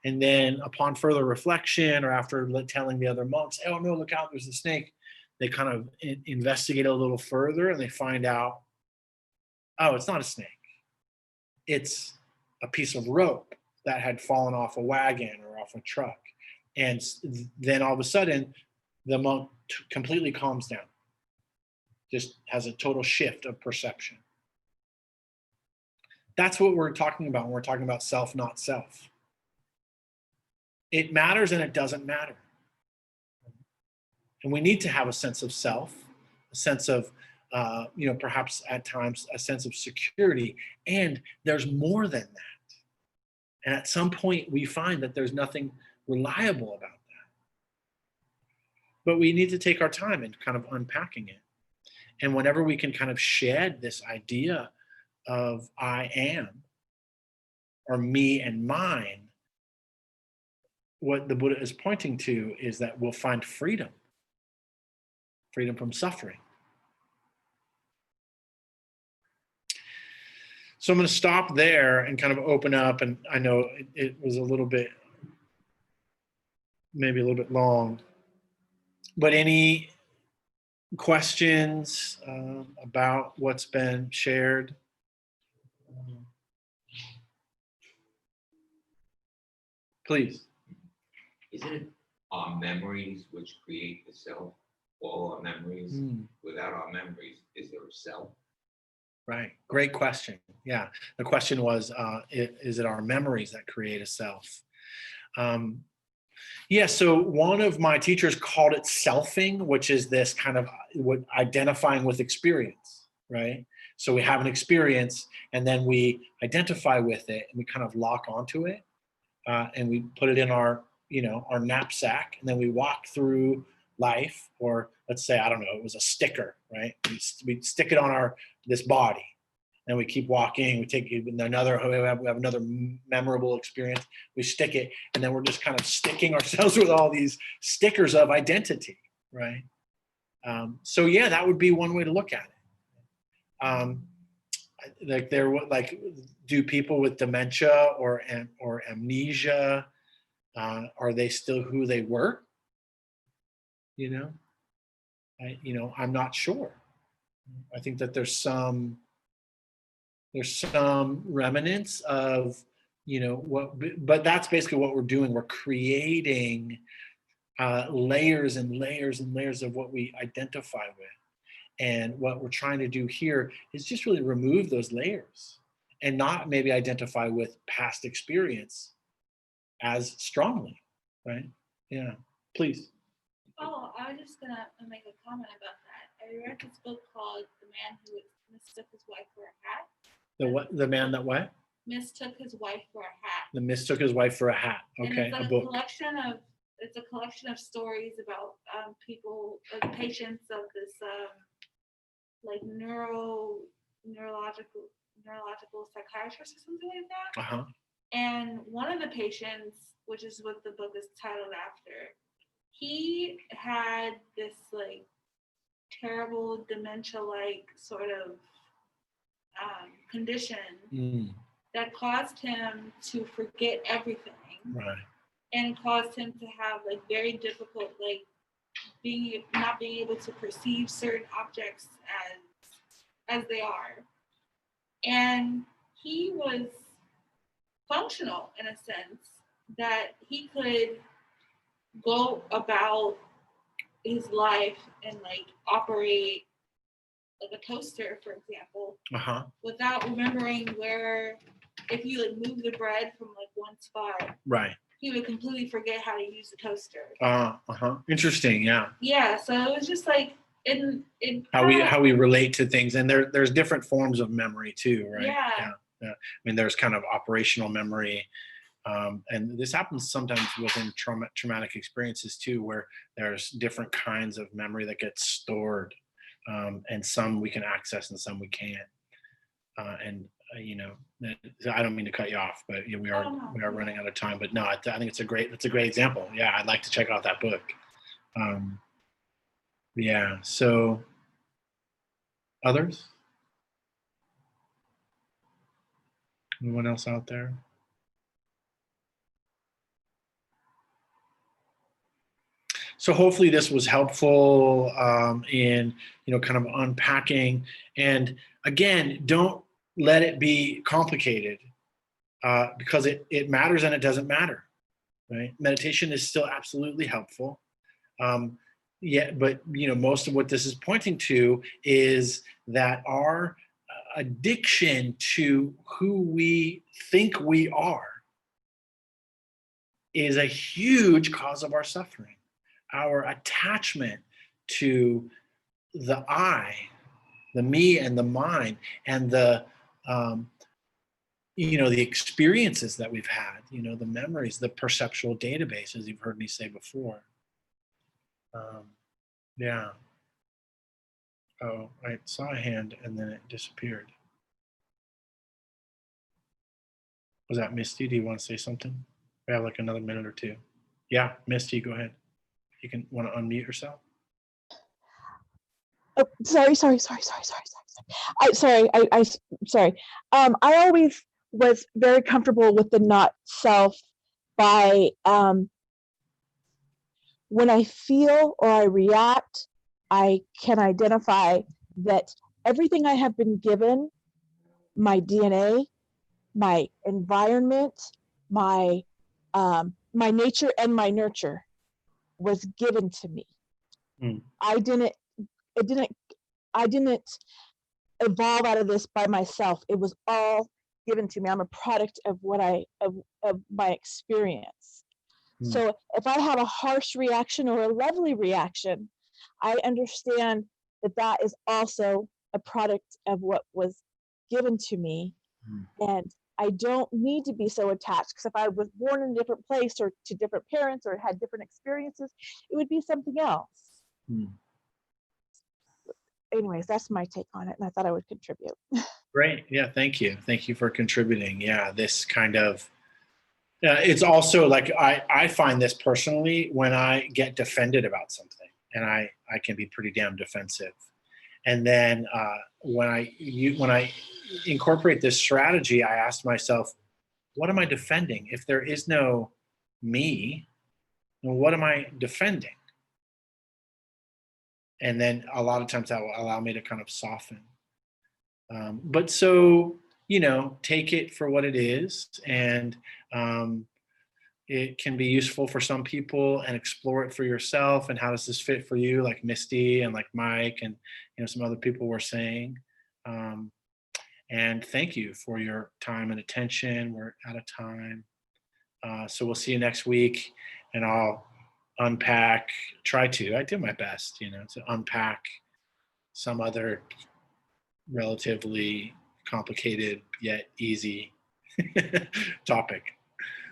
And then upon further reflection, or after telling the other monks, oh no, look out, there's a snake, they kind of investigate a little further, and they find out, oh, it's not a snake. It's a piece of rope that had fallen off a wagon or off a truck. And then all of a sudden, the monk completely calms down, just has a total shift of perception. That's what we're talking about when we're talking about self, not self. It matters and it doesn't matter. And we need to have a sense of self, a sense of, perhaps at times a sense of security. And there's more than that. And at some point we find that there's nothing reliable about that. But we need to take our time in kind of unpacking it. And whenever we can kind of shed this idea of I am, or me and mine, what the Buddha is pointing to is that we'll find freedom from suffering. So I'm going to stop there and kind of open up, and I know it was maybe a little bit long, but any questions about what's been shared? Please. Isn't it our memories which create the self? All our memories. Without our memories, is there a self? Right. Great question. Yeah. The question was, is it our memories that create a self? Yeah. So one of my teachers called it selfing, which is this kind of identifying with experience, right? So we have an experience, and then we identify with it, and we kind of lock onto it, and we put it in our knapsack, and then we walk through life. Or let's say, I don't know, it was a sticker, right? We stick it on this body, and we keep walking. We take another, we have another memorable experience. We stick it, and then we're just kind of sticking ourselves with all these stickers of identity, right? So yeah, that would be one way to look at it. Do people with dementia or amnesia Are they still who they were? I'm not sure. I think that there's some remnants of, but that's basically what we're doing. We're creating layers and layers and layers of what we identify with. And what we're trying to do here is just really remove those layers and not maybe identify with past experience as strongly, right? Yeah, please. Oh, I was just gonna make a comment about that. I read this book called The Man Who Mistook His Wife for a Hat. The what? The man that what? Mistook his wife for a hat. The mistook his wife for a hat. And Okay, it's like a book. It's a collection of stories about people, patients of this like neurological psychiatrist or something like that. Uh-huh. And one of the patients, which is what the book is titled after, he had this like terrible dementia-like sort of condition that caused him to forget everything. Right. And caused him to have like very difficult, like not being able to perceive certain objects as they are. And he was functional in a sense that he could go about his life and like operate like a toaster, for example, without remembering where, if you like move the bread from like one spot, right, he would completely forget how to use the toaster. Interesting. Yeah. Yeah. So it was just like how we relate to things, and there's different forms of memory too, right? Yeah. I mean, there's kind of operational memory, and this happens sometimes within traumatic experiences too, where there's different kinds of memory that gets stored, and some we can access and some we can't. I don't mean to cut you off, but we are running out of time. But no, I think it's a great example. Yeah, I'd like to check out that book. Yeah. So, others? Anyone else out there? So hopefully this was helpful in kind of unpacking. And again, don't let it be complicated because it matters and it doesn't matter, right? Meditation is still absolutely helpful. But most of what this is pointing to is that our addiction to who we think we are is a huge cause of our suffering. Our attachment to the I, the me and the mine, and the the experiences that we've had, the memories, the perceptual database, as you've heard me say before. Yeah. Oh, I saw a hand and then it disappeared. Was that Misty? Do you want to say something? We have like another minute or two. Yeah, Misty, go ahead. You can want to unmute yourself. Oh, sorry. I always was very comfortable with the not self by when I feel or I react, I can identify that everything I have been given, my DNA, my environment, my nature and my nurture was given to me. I didn't evolve out of this by myself. It was all given to me. I'm a product of of my experience. So if I have a harsh reaction or a lovely reaction, I understand that is also a product of what was given to me. And I don't need to be so attached, because if I was born in a different place or to different parents or had different experiences, it would be something else. Anyways, that's my take on it, and I thought I would contribute. Great. Yeah, thank you. Thank you for contributing. Yeah, this kind of, it's also like, I find this personally when I get defended about something, and I can be pretty damn defensive. And then when I incorporate this strategy, I ask myself, what am I defending? If there is no me, well, what am I defending? And then a lot of times that will allow me to kind of soften. But so, take it for what it is. And it can be useful for some people, and explore it for yourself. And how does this fit for you? Like Misty and like Mike and, some other people were saying. And thank you for your time and attention. We're out of time. So we'll see you next week, and I'll unpack, I do my best, to unpack some other relatively complicated yet easy topic.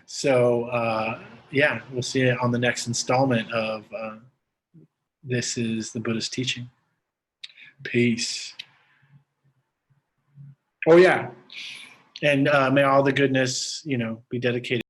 So we'll see you on the next installment of This is the Buddhist Teaching. Peace. Oh yeah. And may all the goodness, be dedicated